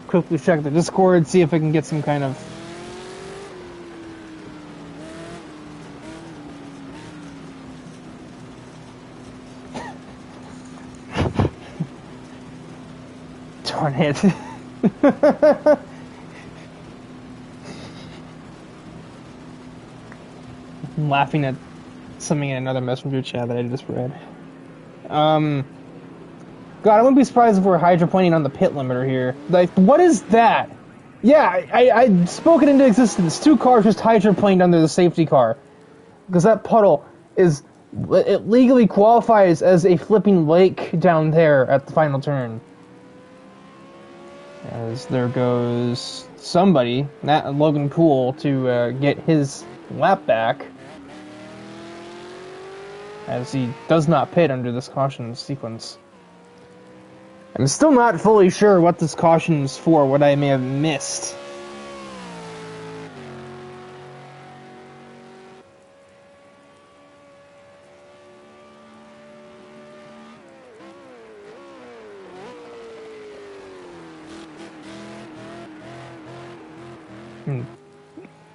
Quickly check the Discord, see if I can get some kind of darn it. I'm laughing at something in another messenger chat that I just read. God, I wouldn't be surprised if we're hydroplaning on the pit limiter here. Like, what is that? Yeah, I spoke it into existence. 2 cars just hydroplaned under the safety car. Because that puddle is... It legally qualifies as a flipping lake down there at the final turn. As there goes somebody, Logan Cool, to get his lap back. As he does not pit under this caution sequence. I'm still not fully sure what this caution is for, what I may have missed.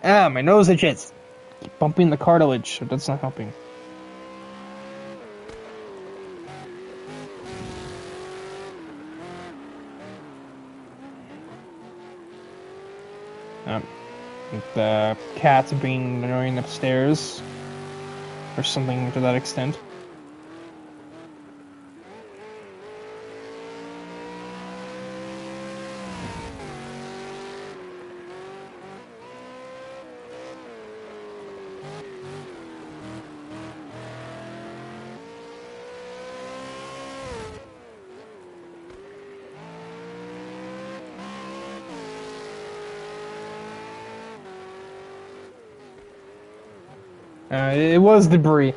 Ah, my nose itches. Keep bumping the cartilage, so that's not helping. The cat's being annoying upstairs, or something to that extent. It was debris.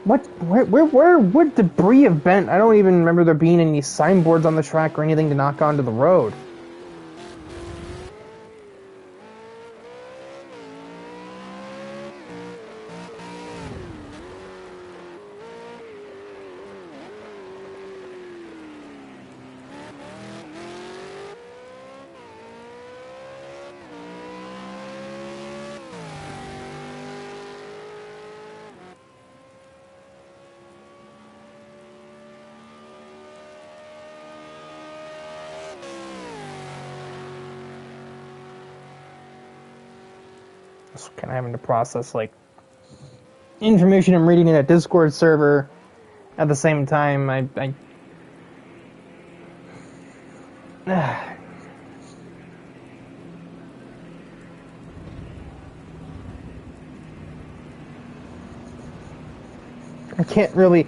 Where would debris have been? I don't even remember there being any signboards on the track or anything to knock onto the road. Kind of having to process like information I'm reading in a Discord server at the same time. I can't really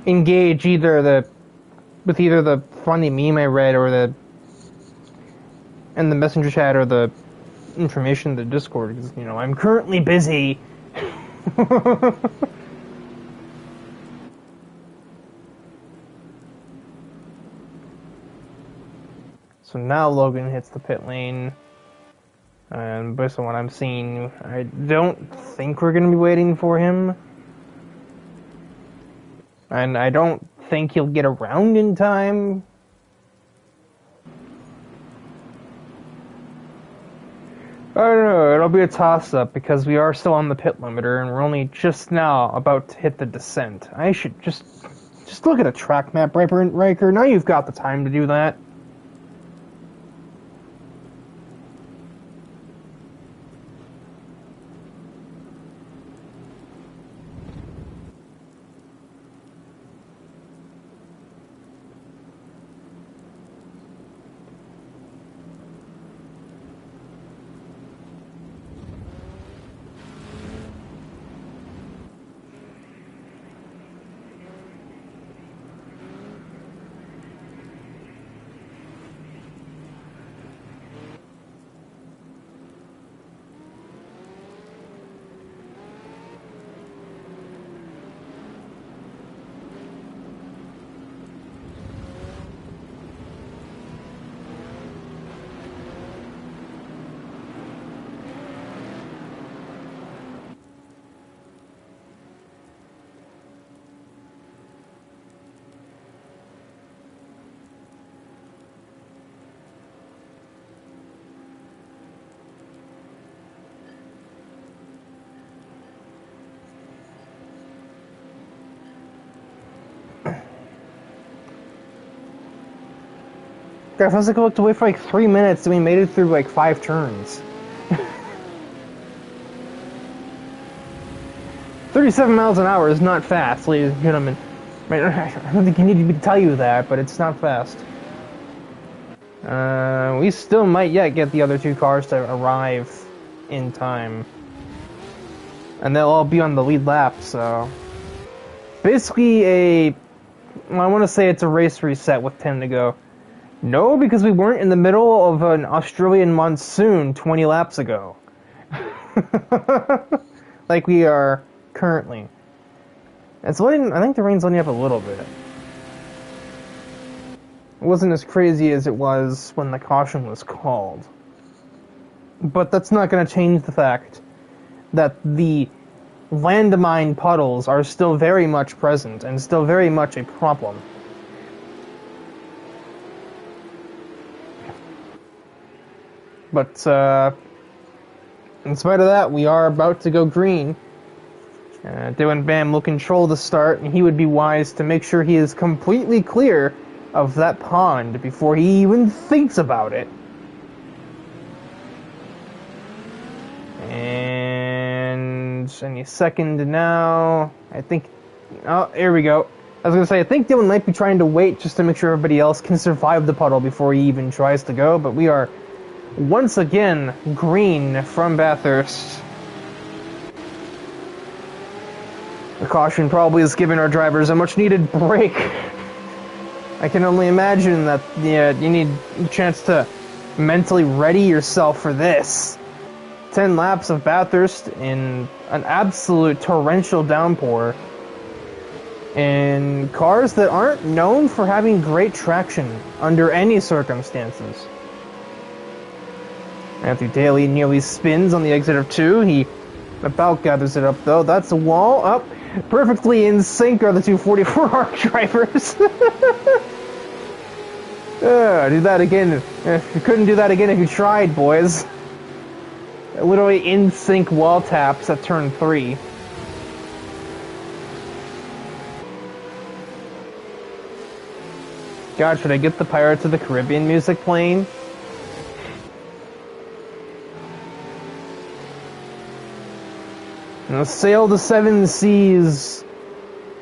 engage with either the funny meme I read or the messenger chat or the information in the Discord, because, you know, I'm currently busy. So now Logan hits the pit lane, and based on what I'm seeing, I don't think we're going to be waiting for him, and I don't think he'll get around in time. I don't know, it'll be a toss-up because we are still on the pit limiter and we're only just now about to hit the descent. I should just look at a track map, Riker. Now you've got the time to do that. I was like, I looked away for like 3 minutes and we made it through like 5 turns. 37 miles an hour is not fast, ladies and gentlemen. I don't think you need me to tell you that, but it's not fast. We still might yet get the other 2 cars to arrive in time. And they'll all be on the lead lap, so... Basically I want to say it's a race reset with 10 to go. No, because we weren't in the middle of an Australian monsoon 20 laps ago. Like we are currently. I think the rain's only up a little bit. It wasn't as crazy as it was when the caution was called. But that's not going to change the fact that the landmine puddles are still very much present and still very much a problem. But, in spite of that, we are about to go green. DIVEBOMB will control the start, and he would be wise to make sure he is completely clear of that pond before he even thinks about it. And any second now, I think... Oh, here we go. I was going to say, I think Dylan might be trying to wait just to make sure everybody else can survive the puddle before he even tries to go, but we are... once again, green from Bathurst. The caution probably is giving our drivers a much-needed break. I can only imagine that you need a chance to mentally ready yourself for this. 10 laps of Bathurst in an absolute torrential downpour. And cars that aren't known for having great traction under any circumstances. Matthew Daly nearly spins on the exit of 2. He about gathers it up, though. That's a wall. Up. Perfectly in sync are the 244R drivers. Do that again. You couldn't do that again if you tried, boys. Literally in sync wall taps at turn 3. God, should I get the Pirates of the Caribbean music playing? Now sail the 7 seas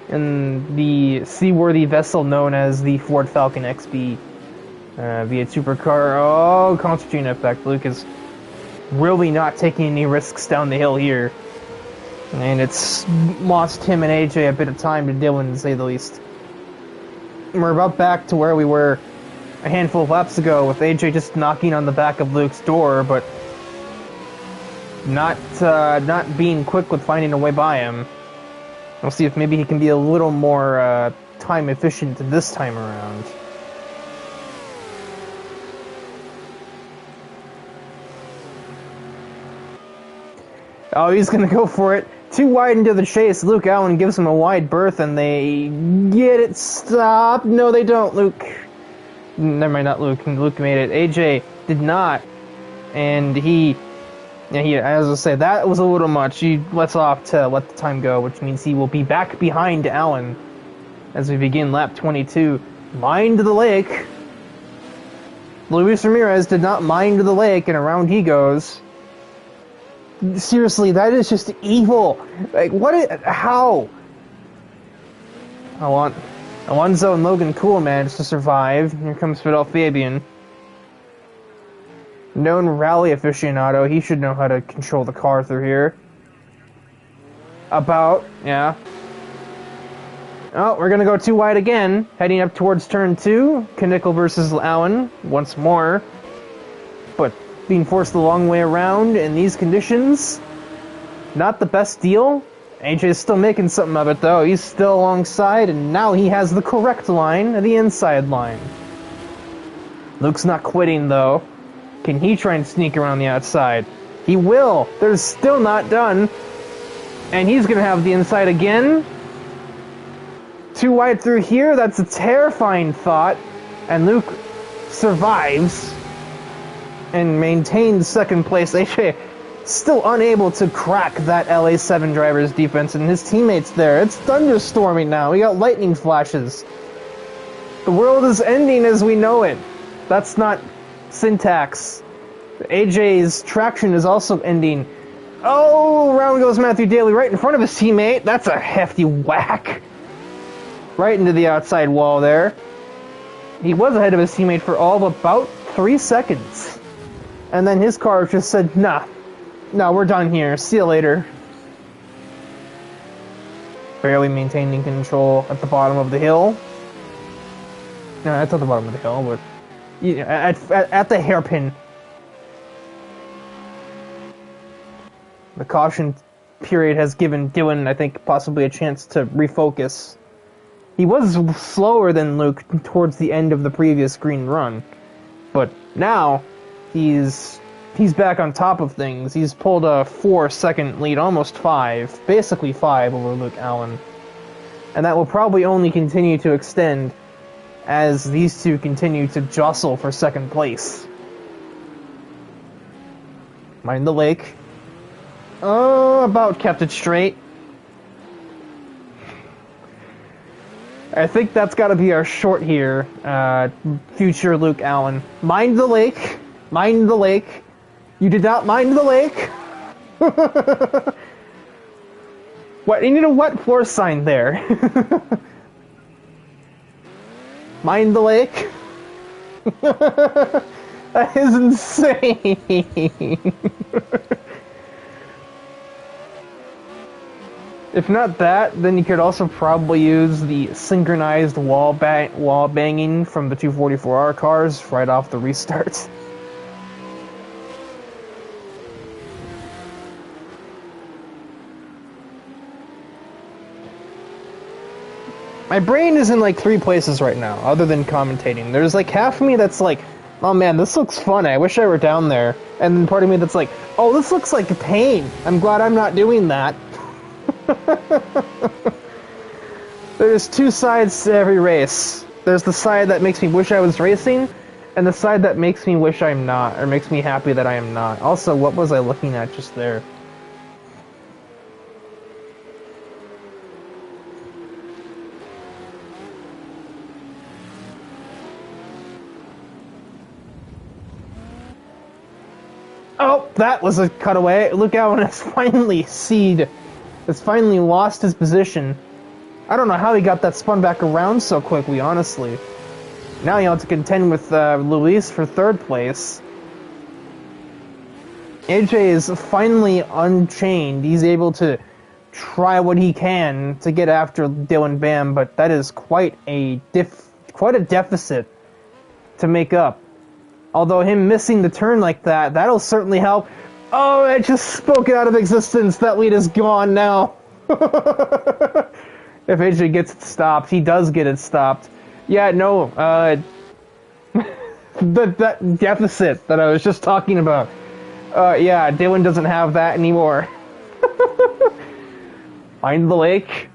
in the seaworthy vessel known as the Ford Falcon XB via Supercar. Oh, concertina effect. Luke is really not taking any risks down the hill here. And it's lost him and AJ a bit of time to Dylan, to say the least. We're about back to where we were a handful of laps ago, with AJ just knocking on the back of Luke's door, but not being quick with finding a way by him. We'll see if maybe he can be a little more time efficient this time around. Oh, he's gonna go for it. Too wide into the chase. Luke Allen gives him a wide berth, and they get it stopped. No, they don't. Luke. Never mind, not Luke. Luke made it. AJ did not. And as I say, that was a little much. He lets off to let the time go, which means he will be back behind Allen as we begin lap 22. Mind the lake. Luis Ramirez did not mind the lake, and around he goes. Seriously, that is just evil. Like, how? Alonso and Logan Cool managed to survive. Here comes Fidel Fabian. Known rally aficionado, he should know how to control the car through here. Yeah. Oh, we're gonna go too wide again. Heading up towards turn 2. Knickel versus Allen once more. But being forced the long way around in these conditions, not the best deal. AJ's still making something of it, though. He's still alongside, and now he has the correct line, the inside line. Luke's not quitting, though. Can he try and sneak around the outside? He will. They're still not done. And he's going to have the inside again. Too wide through here? That's a terrifying thought. And Luke survives and maintains second place. AJ still unable to crack that LA7 driver's defense, and his teammates there. It's thunderstorming now. We got lightning flashes. The world is ending as we know it. That's not syntax. AJ's traction is also ending. Oh, around goes Matthew Daly right in front of his teammate. That's a hefty whack. Right into the outside wall there. He was ahead of his teammate for all of about 3 seconds. And then his car just said, nah, we're done here. See you later. Barely maintaining control at the bottom of the hill. No, that's not the bottom of the hill, but at the hairpin. The caution period has given Dylan, I think, possibly a chance to refocus. He was slower than Luke towards the end of the previous green run, but now he's back on top of things. He's pulled a 4-second lead, almost 5, basically 5 over Luke Allen. And that will probably only continue to extend as these two continue to jostle for second place. Mind the lake. Oh, about kept it straight. I think that's got to be our short here, future Luke Allen. Mind the lake. Mind the lake. You did not mind the lake. What? You need a what floor sign there. Mind the lake. That is insane. If not that, then you could also probably use the synchronized wall banging from the 244R cars right off the restart. My brain is in like 3 places right now, other than commentating. There's like half of me that's like, oh man, this looks fun, I wish I were down there. And then part of me that's like, oh, this looks like a pain. I'm glad I'm not doing that. There's 2 sides to every race. There's the side that makes me wish I was racing, and the side that makes me wish I'm not, or makes me happy that I am not. Also, what was I looking at just there? Oh, that was a cutaway. Look out, when it's finally Seed has finally lost his position. I don't know how he got that spun back around so quickly, honestly. Now you have to contend with Luis for 3rd place. AJ is finally unchained. He's able to try what he can to get after Dylan Bam, but that is quite a deficit to make up. Although him missing the turn like that, that'll certainly help. Oh, I just spoke it out of existence. That lead is gone now. If AJ gets it stopped, he does get it stopped. Yeah, no, that deficit that I was just talking about. Yeah, Dylan doesn't have that anymore. Mind the lake?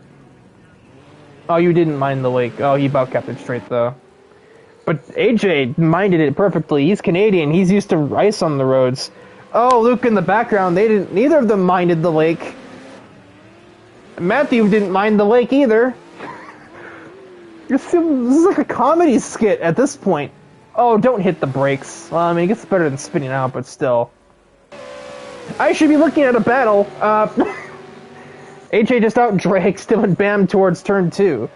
Oh, you didn't mind the lake. Oh, he about kept it straight, though. But AJ minded it perfectly. He's Canadian. He's used to ice on the roads. Oh, Luke in the background. Neither of them minded the lake. Matthew didn't mind the lake either. This is like a comedy skit at this point. Oh, don't hit the brakes. Well, I mean, it gets better than spinning out, but still. I should be looking at a battle. AJ just out-drags Dylan Bam towards turn 2.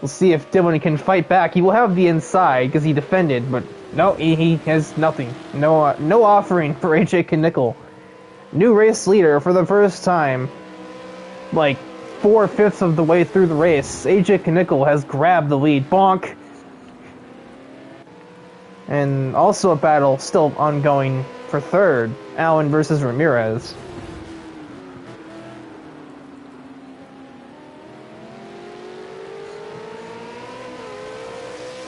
We'll see if Dylan can fight back. He will have the inside because he defended, but no, he has nothing. No offering for AJ Knickel. New race leader for the first time. Like 4/5 of the way through the race, AJ Knickel has grabbed the lead. Bonk. And also a battle still ongoing for 3rd. Allen versus Ramirez.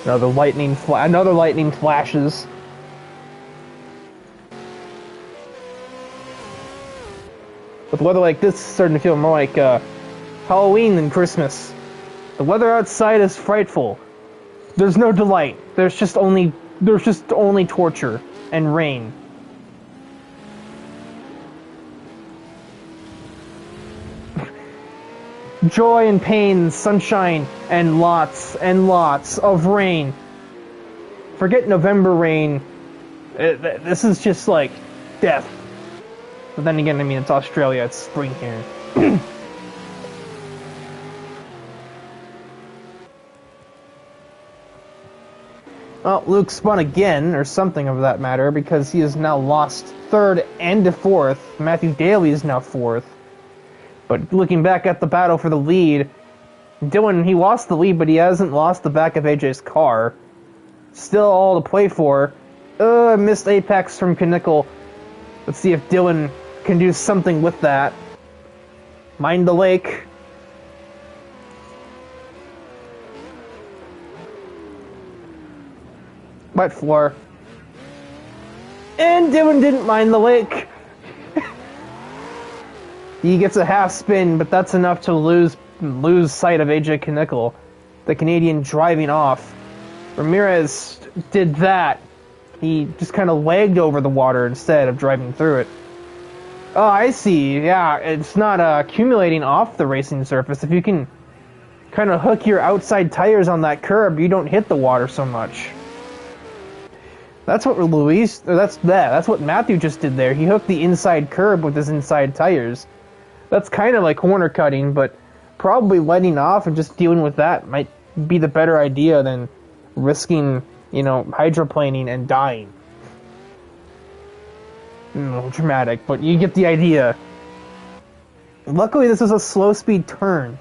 Another lightning flashes. With weather like this, it's starting to feel more like Halloween than Christmas. The weather outside is frightful. There's no delight. There's just only torture and rain. Joy and pain, sunshine, and lots of rain. Forget November rain. This is just like death. But then again, I mean, it's Australia, it's spring here. Well, Luke spun again, or something of that matter, because he has now lost 3rd and 4th. Matthew Daly is now 4th. But looking back at the battle for the lead, Dylan, he lost the lead, but he hasn't lost the back of AJ's car. Still all to play for. Missed apex from Knickel. Let's see if Dylan can do something with that. Mind the lake. Wet floor. And Dylan didn't mind the lake. He gets a half spin, but that's enough to lose sight of AJ Knickel, the Canadian driving off. Ramirez did that. He just kind of lagged over the water instead of driving through it. Oh, I see. Yeah, it's not accumulating off the racing surface. If you can kind of hook your outside tires on that curb, you don't hit the water so much. That's what that's what Matthew just did there. He hooked the inside curb with his inside tires. That's kind of like corner cutting, but probably letting off and just dealing with that might be the better idea than risking, hydroplaning and dying. Dramatic, but you get the idea. Luckily, this is a slow-speed turn,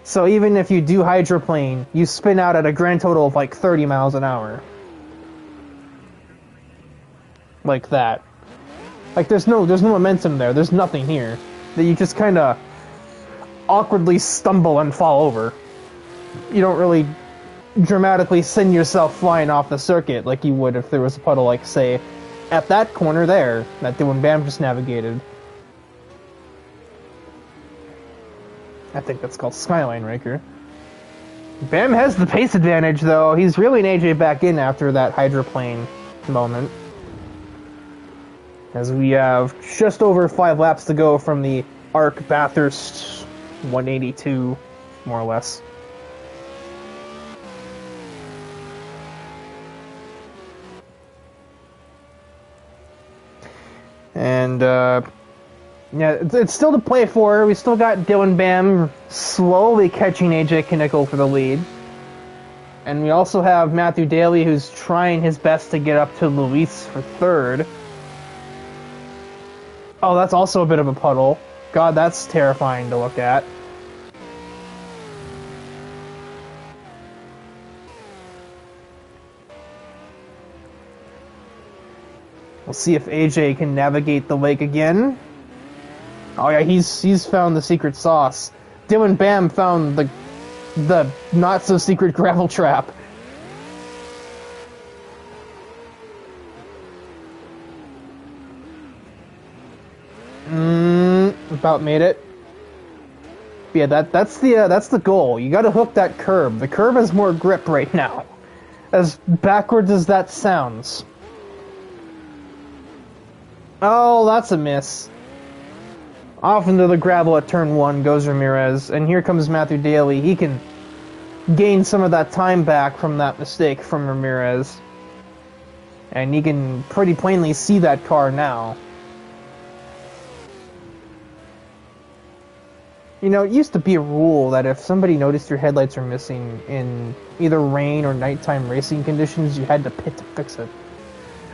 so even if you do hydroplane, you spin out at a grand total of like 30 miles an hour. Like that. Like there's no momentum there. There's nothing here. That you just kind of awkwardly stumble and fall over. you don't really dramatically send yourself flying off the circuit like you would if there was a puddle, like, say, at that corner there that when Bam just navigated. I think that's called Skyline Raker. Bam has the pace advantage, though. He's reeling AJ back in after that hydroplane moment. As we have just over 5 laps to go from the Arc Bathurst 182, more or less. And, yeah, it's still to play for. We still got Dylan Bam slowly catching AJ Knickel for the lead. And we also have Matthew Daly, who's trying his best to get up to Luis for third. Oh, that's also a bit of a puddle. God, that's terrifying to look at. We'll see if AJ can navigate the lake again. Oh yeah, he's found the secret sauce. Dylan Bam found the not so secret gravel trap. About made it. Yeah, that's the goal. You got to hook that curb. The curb has more grip right now. As backwards as that sounds. Oh, that's a miss. Off into the gravel at turn 1 goes Ramirez, and here comes Matthew Daly. He can gain some of that time back from that mistake from Ramirez. And he can pretty plainly see that car now. You know, it used to be a rule that if somebody noticed your headlights were missing in either rain or nighttime racing conditions, you had to pit to fix it.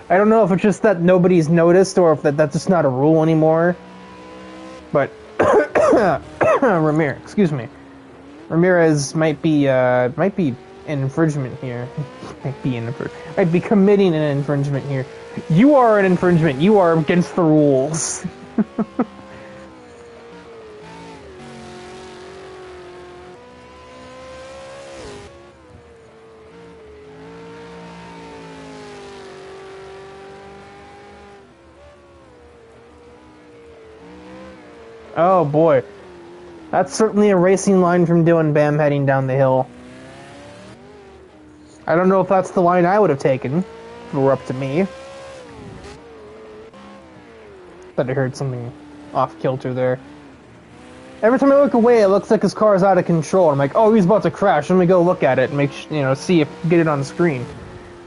I don't know if it's just that nobody's noticed or if that's just not a rule anymore. But Ramirez might be an infringement here. Might be committing an infringement here. You are an infringement. You are against the rules. Oh boy. That's certainly a racing line from Dylan Bam heading down the hill. I don't know if that's the line I would have taken if it were up to me. But I heard something off kilter there. Every time I look away, it looks like his car is out of control. I'm like, oh, he's about to crash. Let me go look at it and see if get it on the screen.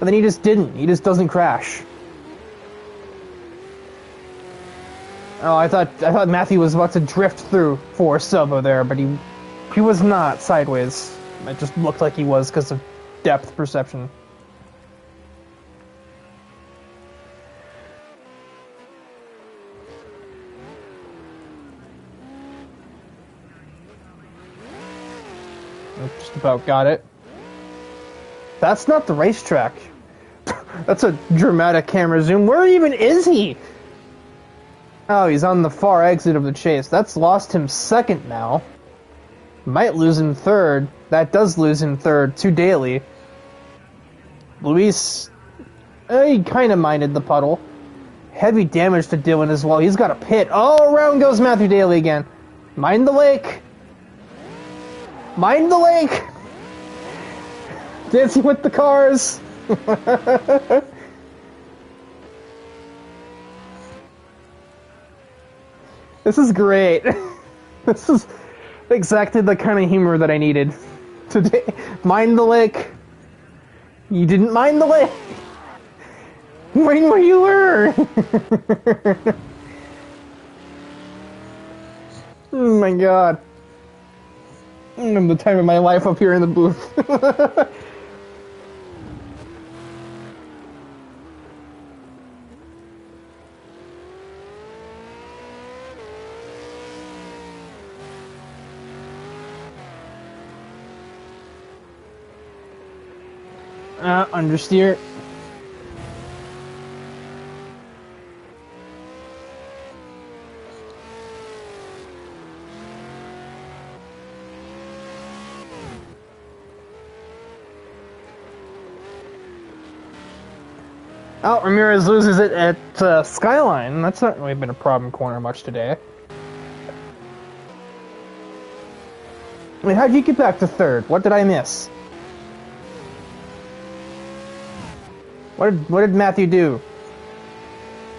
But then he just didn't. He just doesn't crash. Oh, I thought Matthew was about to drift through for Silva there, but he was not sideways. It just looked like he was because of depth perception. I just about got it. That's not the racetrack. That's a dramatic camera zoom. Where even is he? Oh, he's on the far exit of the chase. That's lost him second now. Might lose him third. That does lose him third to Daly. Luis, he kind of minded the puddle. Heavy damage to Dylan as well. He's got a pit. Oh, around goes Matthew Daly again. Mind the lake. Mind the lake. Dancing with the cars. This is great. This is exactly the kind of humor that I needed today. Mind the lake. You didn't mind the lake. Mind where you were. Oh my god. I'm the time of my life up here in the booth. Understeer. Oh, Ramirez loses it at Skyline. That's not really been a problem corner much today. I mean, how'd you get back to third? What did I miss? What did Matthew do?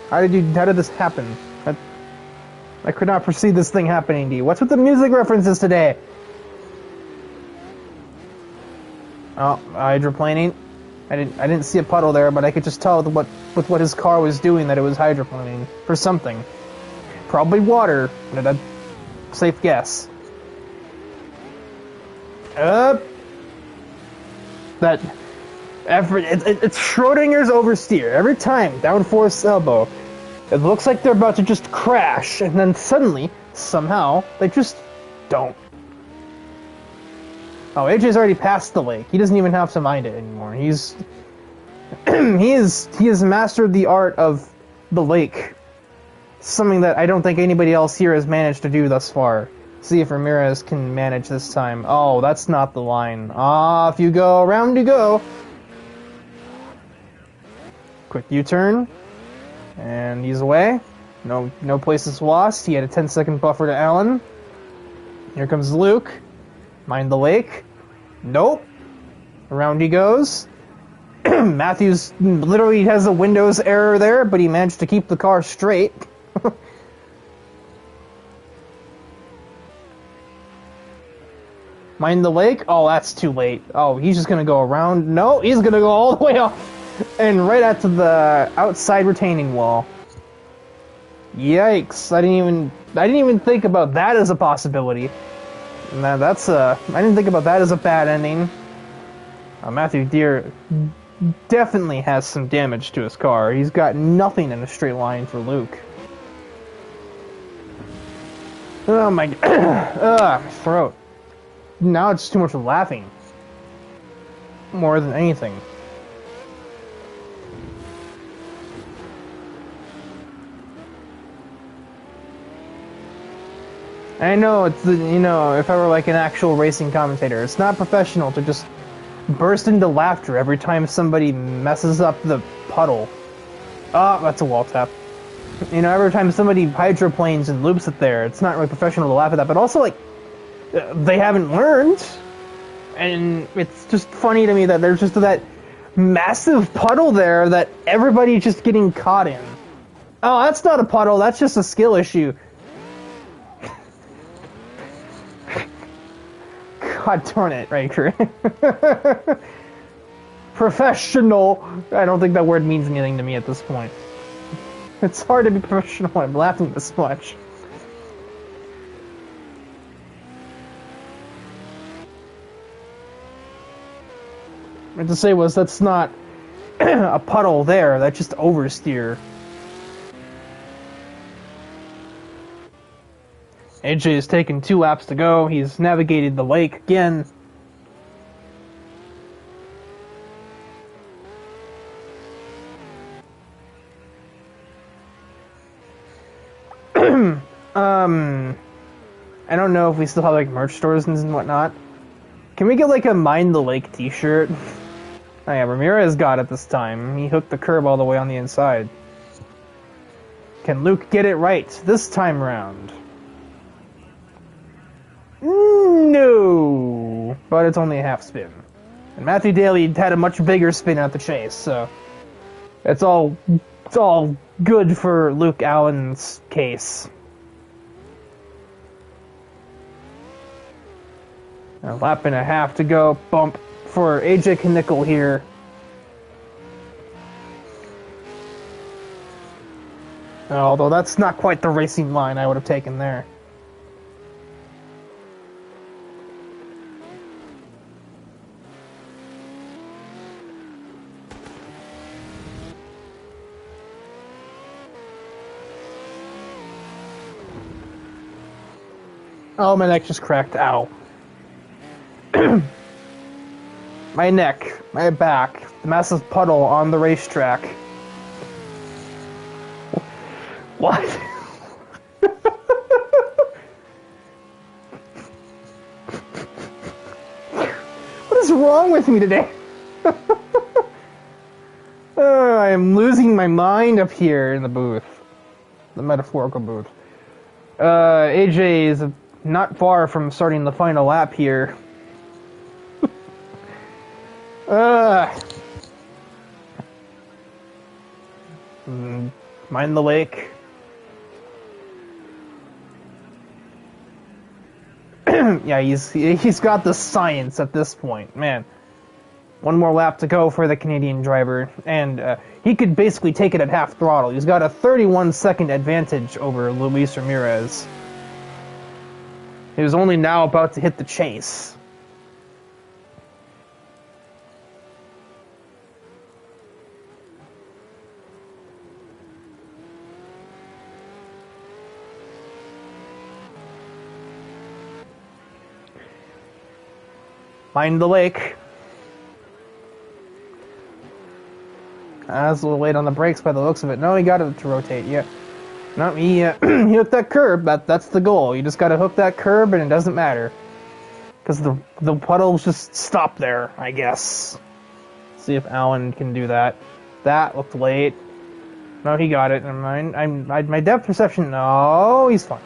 How did this happen? I could not foresee this thing happening to you. What's with the music references today? Oh, hydroplaning. I didn't see a puddle there, but I could just tell with what his car was doing that it was hydroplaning for something. Probably water, but a safe guess. That effort, it's Schrodinger's oversteer. Every time, downforce elbow, it looks like they're about to just crash, and then suddenly, somehow, they just don't. Oh, AJ's already passed the lake. He doesn't even have to mind it anymore. He has mastered the art of the lake. Something that I don't think anybody else here has managed to do thus far. See if Ramirez can manage this time. Oh, that's not the line. Off you go, around you go. Quick U-turn. And he's away. No places lost. He had a 10-second buffer to Allen. Here comes Luke. Mind the lake. Nope. Around he goes. Matthews literally has a Windows error there, but he managed to keep the car straight. Mind the lake? Oh, that's too late. Oh, he's just gonna go around. No, he's gonna go all the way off and right out to the outside retaining wall. Yikes! I didn't even think about that as a possibility. Now I didn't think about that as a bad ending. Matthew Deere definitely has some damage to his car. He's got nothing in a straight line for Luke. Oh my my throat. Now it's too much laughing. More than anything. I know it's if I were like an actual racing commentator, it's not professional to just burst into laughter every time somebody messes up the puddle. Oh, that's a wall tap. Every time somebody hydroplanes and loops it there, it's not really professional to laugh at that, but also, like, they haven't learned. And it's just funny to me that there's just that massive puddle there that everybody's just getting caught in. Oh, that's not a puddle, that's just a skill issue. God darn it, Riker. Professional. I don't think that word means anything to me at this point. It's hard to be professional when I'm laughing this much. What to say was, that's not a puddle there, that's just oversteer. AJ has taken 2 laps to go. He's navigated the lake again. I don't know if we still have like merch stores and whatnot. Can we get like a Mind the Lake t-shirt? Oh yeah, Ramirez got it this time. He hooked the curb all the way on the inside. Can Luke get it right this time round? No, but it's only a half spin. And Matthew Daly had a much bigger spin at the chase, so it's all good for Luke Allen's case. A lap and a half to go. Bump for AJ Knickel here. Although that's not quite the racing line I would have taken there. Oh, my neck just cracked. Ow. My neck, my back, the massive puddle on the racetrack. What? What is wrong with me today? I am losing my mind up here in the booth. The metaphorical booth. AJ is not far from starting the final lap here. Mind the lake. Yeah, he's got the science at this point, man. One more lap to go for the Canadian driver, and he could basically take it at half throttle. He's got a 31-second advantage over Luis Ramirez. He was only now about to hit the chase. Mind the lake. That's a little late on the brakes by the looks of it. No, he got it to rotate. Yeah. No, he hooked that curb. That's the goal. You just got to hook that curb, and it doesn't matter, because the puddles just stop there, I guess. See if Alan can do that. That looked late. No, he got it. Never mind. My depth perception. No, he's fine.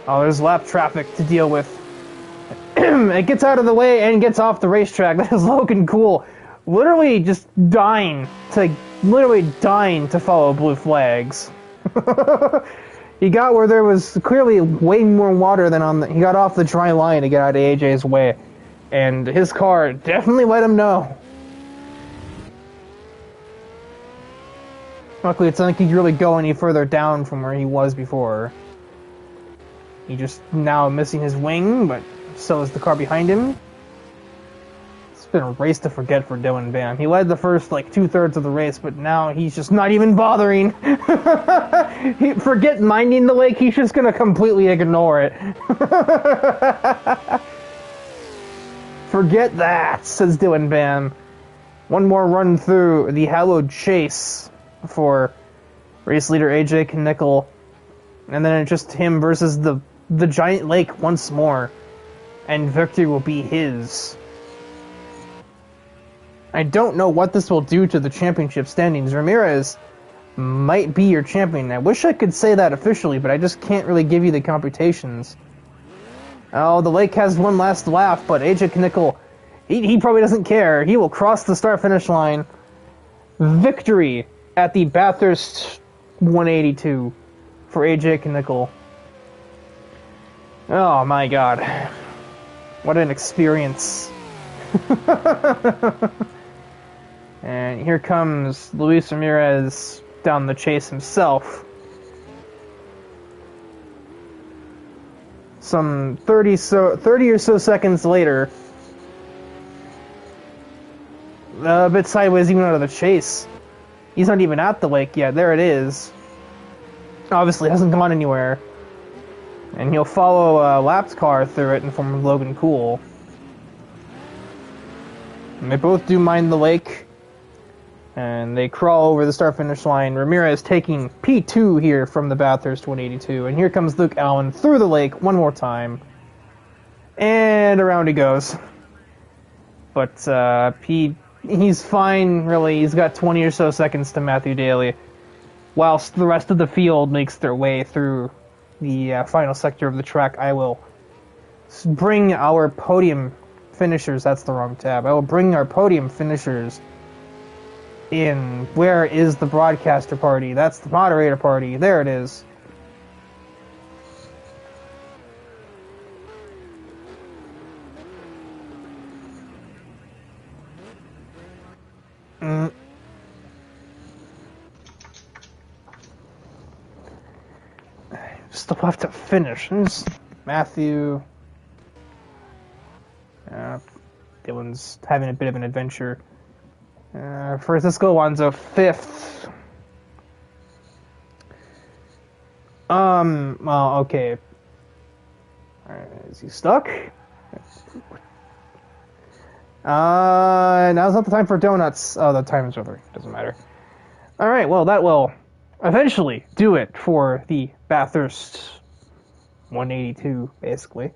Oh, there's lap traffic to deal with. It gets out of the way and gets off the racetrack. That is Logan Cool. Literally just dying to follow blue flags. He got where there was clearly way more water than he got off the dry line to get out of AJ's way. And his car definitely let him know. Luckily, it's not like he could really go any further down from where he was before. He just now missing his wing, but so is the car behind him. It's been a race to forget for Dylan Bam. He led the first, like, 2/3 of the race, but now he's just not even bothering. Forget minding the lake, he's just gonna completely ignore it. Forget that, says Dylan Bam. One more run through the hallowed chase for race leader AJ Knickel. And then it's just him versus the giant lake once more. And victory will be his. I don't know what this will do to the championship standings. Ramirez might be your champion. I wish I could say that officially, but I just can't really give you the computations. Oh, the lake has one last lap, but AJ Knickel, he probably doesn't care. He will cross the start-finish line. Victory at the Bathurst 182 for AJ Knickel. Oh my god. What an experience. And here comes Luis Ramirez down the chase himself. Some 30 or so seconds later, a bit sideways even out of the chase. He's not even at the lake yet. There it is. Obviously hasn't gone anywhere. And he'll follow a lapped car through it in the form of Logan Cool. And they both do mind the lake. And they crawl over the start-finish line. Ramirez taking P2 here from the Bathurst 182. And here comes Luke Allen through the lake one more time. And around he goes. But he's fine, really. He's got 20 or so seconds to Matthew Daly, whilst the rest of the field makes their way through the final sector of the track. I will bring our podium finishers. That's the wrong tab. I will bring our podium finishers in. Where is the broadcaster party? That's the moderator party. There it is. Still have to finish. There's Matthew. Dylan's having a bit of an adventure. Francisco Alonso 5th. Well, okay. Is he stuck? Now's not the time for donuts. Oh, the time is over. Doesn't matter. Alright, well, that will eventually do it for the Bathurst 182, basically.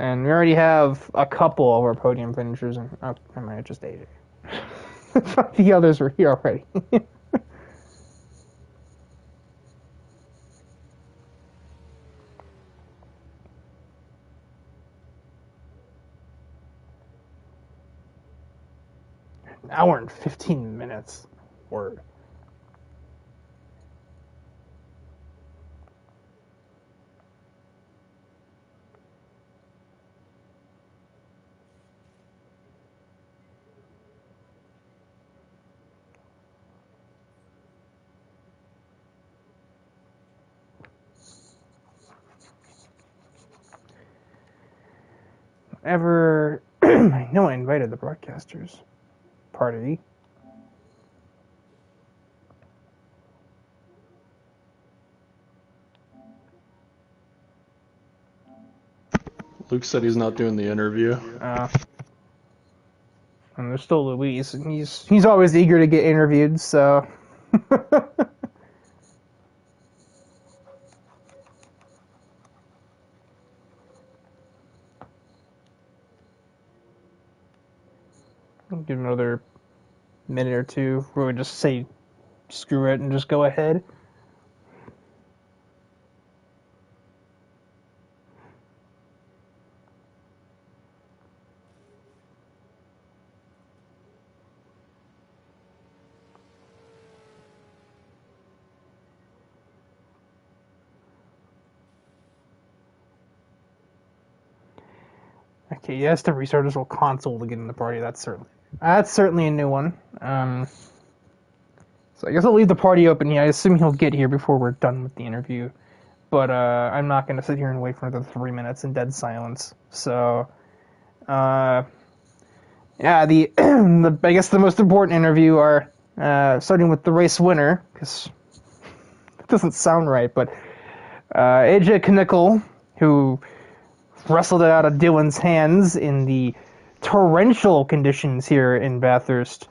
And we already have a couple of our podium finishers, and I might have just AJ. The others were here already. An hour and 15 minutes. Word. Ever, I know I invited the broadcasters party. Luke said he's not doing the interview. And there's still Luis, and he's always eager to get interviewed, so. I'll give another minute or two where we just say screw it and just go ahead. Okay, yes, to restart his whole console to get in the party. That's certainly a new one. So I guess I'll leave the party open. Yeah, I assume he'll get here before we're done with the interview. But I'm not going to sit here and wait for another 3 minutes in dead silence. So, yeah, I guess the most important interview are starting with the race winner, because it doesn't sound right, but AJ Knickel, who wrestled it out of Dylan's hands in the torrential conditions here in Bathurst.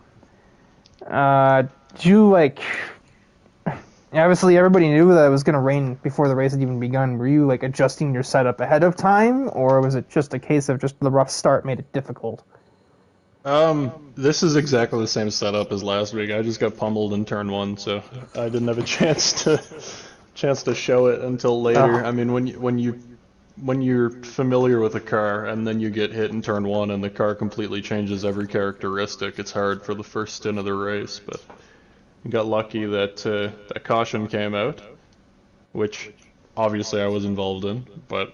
Obviously everybody knew that it was going to rain before the race had even begun. Were you adjusting your setup ahead of time, or was it just a case of just the rough start made it difficult? This is exactly the same setup as last week. I just got pummeled in turn 1, so I didn't have a chance to show it until later. I mean, when you're familiar with a car and then you get hit in turn 1 and the car completely changes every characteristic, it's hard for the first stint of the race, but got lucky that that caution came out, which obviously I was involved in, but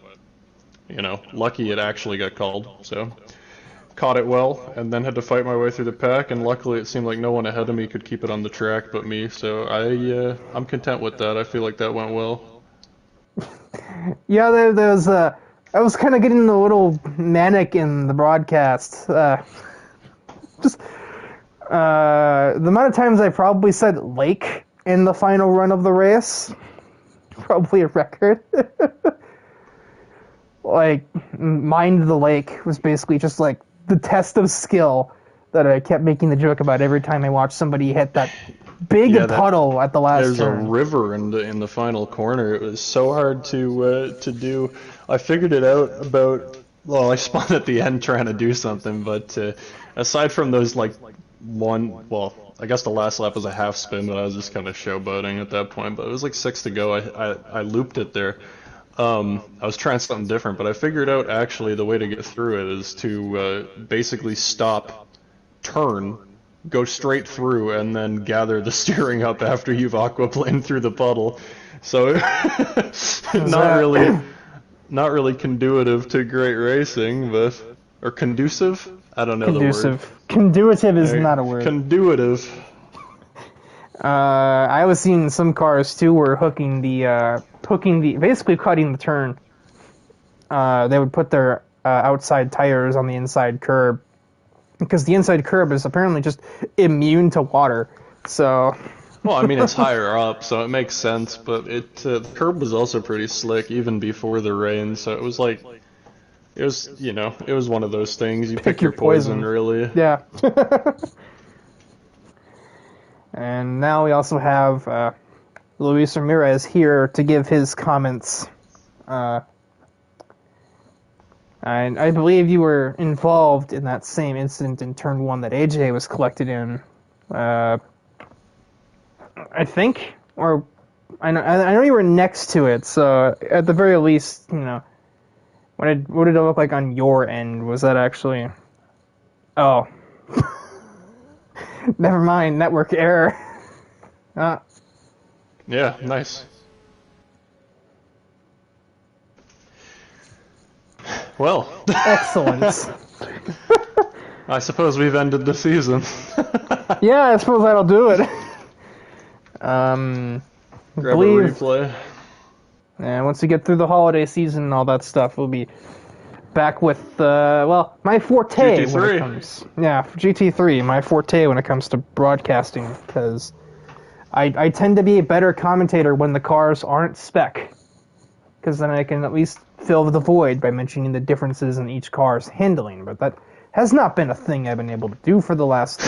lucky it actually got called, so caught it well, and then had to fight my way through the pack, and luckily it seemed like no one ahead of me could keep it on the track but me, so I'm content with that. I feel like that went well. Yeah, I was kind of getting a little manic in the broadcast. Just the amount of times I probably said lake in the final run of the race, probably a record. Mind the lake was basically just the test of skill that I kept making the joke about every time I watched somebody hit that big puddle at the last There's turn. a river in the final corner. It was so hard to do. I figured it out I spun at the end trying to do something, but aside from those I guess the last lap was a half spin, but I was just kind of showboating at that point. But it was 6 to go. I looped it there. I was trying something different, but I figured out actually the way to get through it is to basically stop, turn, go straight through, and then gather the steering up after you've aquaplaned through the puddle. So not really conducive to great racing, or conducive? I don't know the word. Conduitive is not a word. Conduitive. I was seeing some cars too were basically cutting the turn. They would put their outside tires on the inside curb, because the inside curb is apparently just immune to water. So. Well, I mean, it's higher up, so it makes sense, but the curb was also pretty slick even before the rain, so it was it was one of those things. You pick your poison, really. Yeah. And now we also have Luis Ramirez here to give his comments. I believe you were involved in that same incident in Turn 1 that AJ was collected in. I think? Or, I know you were next to it, so at the very least, you know, what did it look like on your end? Was that actually... Oh. Never mind, network error. Yeah, nice. Well. Excellent. I suppose we've ended the season. Yeah, I suppose that'll do it. Grab a replay. And once we get through the holiday season and all that stuff, we'll be back with, well, my forte GT3. when it comes... Yeah, GT3, my forte when it comes to broadcasting, because I tend to be a better commentator when the cars aren't spec, because then I can at least fill the void by mentioning the differences in each car's handling, but that has not been a thing I've been able to do for the last 2.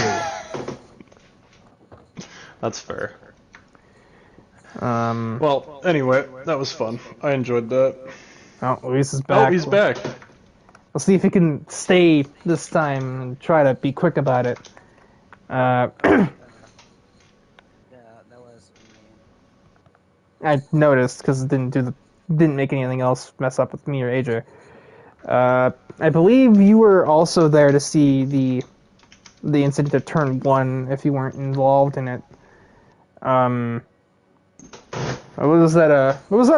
That's fair. Um, Well, anyway, that was fun. I enjoyed that. Oh, Luis is back. Oh, he's back. We'll see if he can stay this time and try to be quick about it. Yeah, that was. I noticed because it didn't make anything else mess up with me or AJ. I believe you were also there to see the incident at Turn 1 if you weren't involved in it. What was that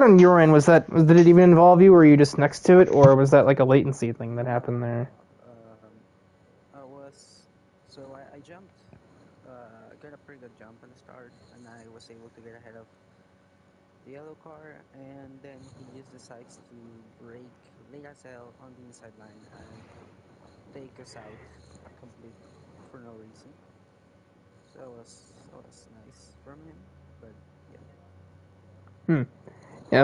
on your end? Did it even involve you, or were you just next to it, or was that like a latency thing that happened there? I jumped, got a pretty good jump on the start, and I was able to get ahead of the yellow car, and then he just decides to brake, lay us out on the inside line, and take us out completely for no reason. So that was nice from him, but yeah. Yeah, I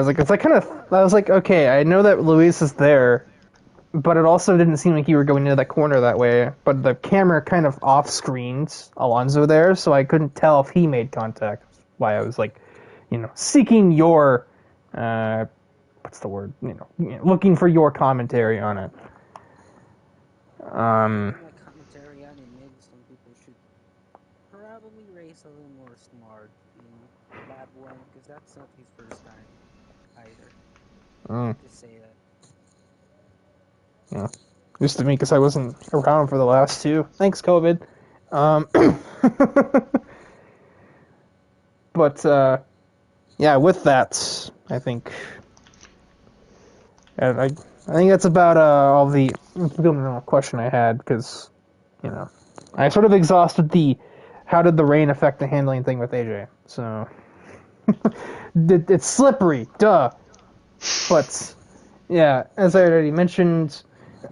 was like, okay, I know that Luis is there, but it also didn't seem like you were going into that corner that way. But the camera kind of off-screened Alonso there, so I couldn't tell if he made contact. That's why I was like, you know, seeking your, what's the word? You know, looking for your commentary on it. Commentary on it, maybe some people should probably race a little more smart in lap 1, because that's not his first time either. Just say that. Yeah. Just to me, because I wasn't around for the last 2. Thanks, COVID. But, yeah, with that, I think... I think that's about all the question I had, because, you know, I sort of exhausted the how did the rain affect the handling thing with AJ, so... It's slippery, duh! But, yeah, as I already mentioned,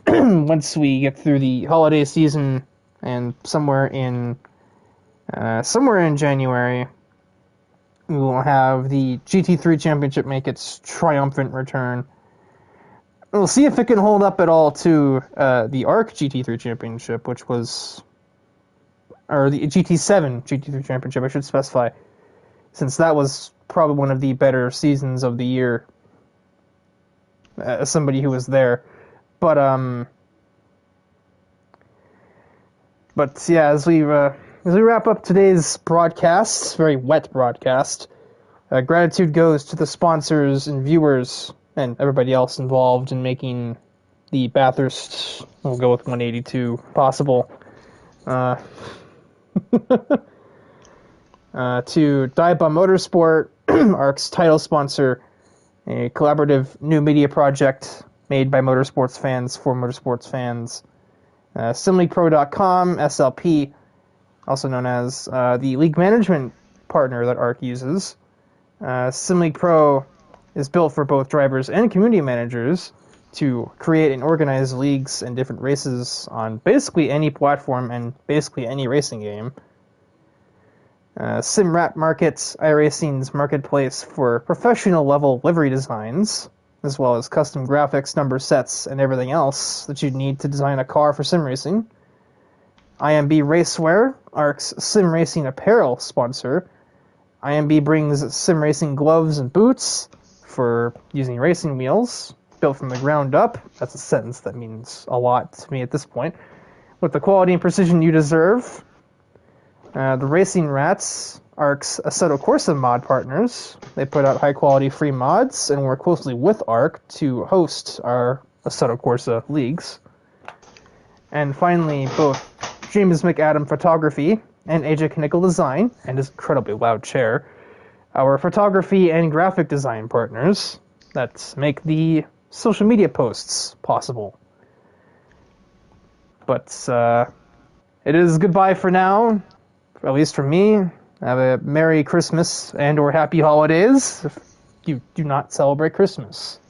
once we get through the holiday season, and somewhere in January, we will have the GT3 Championship make its triumphant return. We'll see if it can hold up at all to the ARC GT3 Championship, which was... Or the GT7 GT3 Championship, I should specify, since that was probably one of the better seasons of the year, as somebody who was there. But yeah, as we wrap up today's broadcast, very wet broadcast, gratitude goes to the sponsors and viewers and everybody else involved in making the Bathurst, we'll go with 182, possible. To DIVEBOMB Motorsport, ARC's title sponsor, a collaborative new media project made by motorsports fans for motorsports fans. SimLeaguePro.com, SLP, also known as the league management partner that ARC uses. SimLeague Pro is built for both drivers and community managers to create and organize leagues and different races on basically any platform and basically any racing game. SimWrap Markets, iRacing's marketplace for professional level livery designs, as well as custom graphics, number sets, and everything else that you'd need to design a car for sim racing. IMB Racewear, ARC's sim racing apparel sponsor. IMB brings sim racing gloves and boots for using racing wheels, built from the ground up. That's a sentence that means a lot to me at this point. With the quality and precision you deserve. The Racing Rats, ARC's Assetto Corsa mod partners. They put out high-quality free mods and work closely with ARC to host our Assetto Corsa leagues. And finally, both James McAdam Photography and AJ Knickel Design, and his incredibly loud chair, our photography and graphic design partners that make the social media posts possible. But it is goodbye for now, at least for me. Have a Merry Christmas and or Happy Holidays if you do not celebrate Christmas.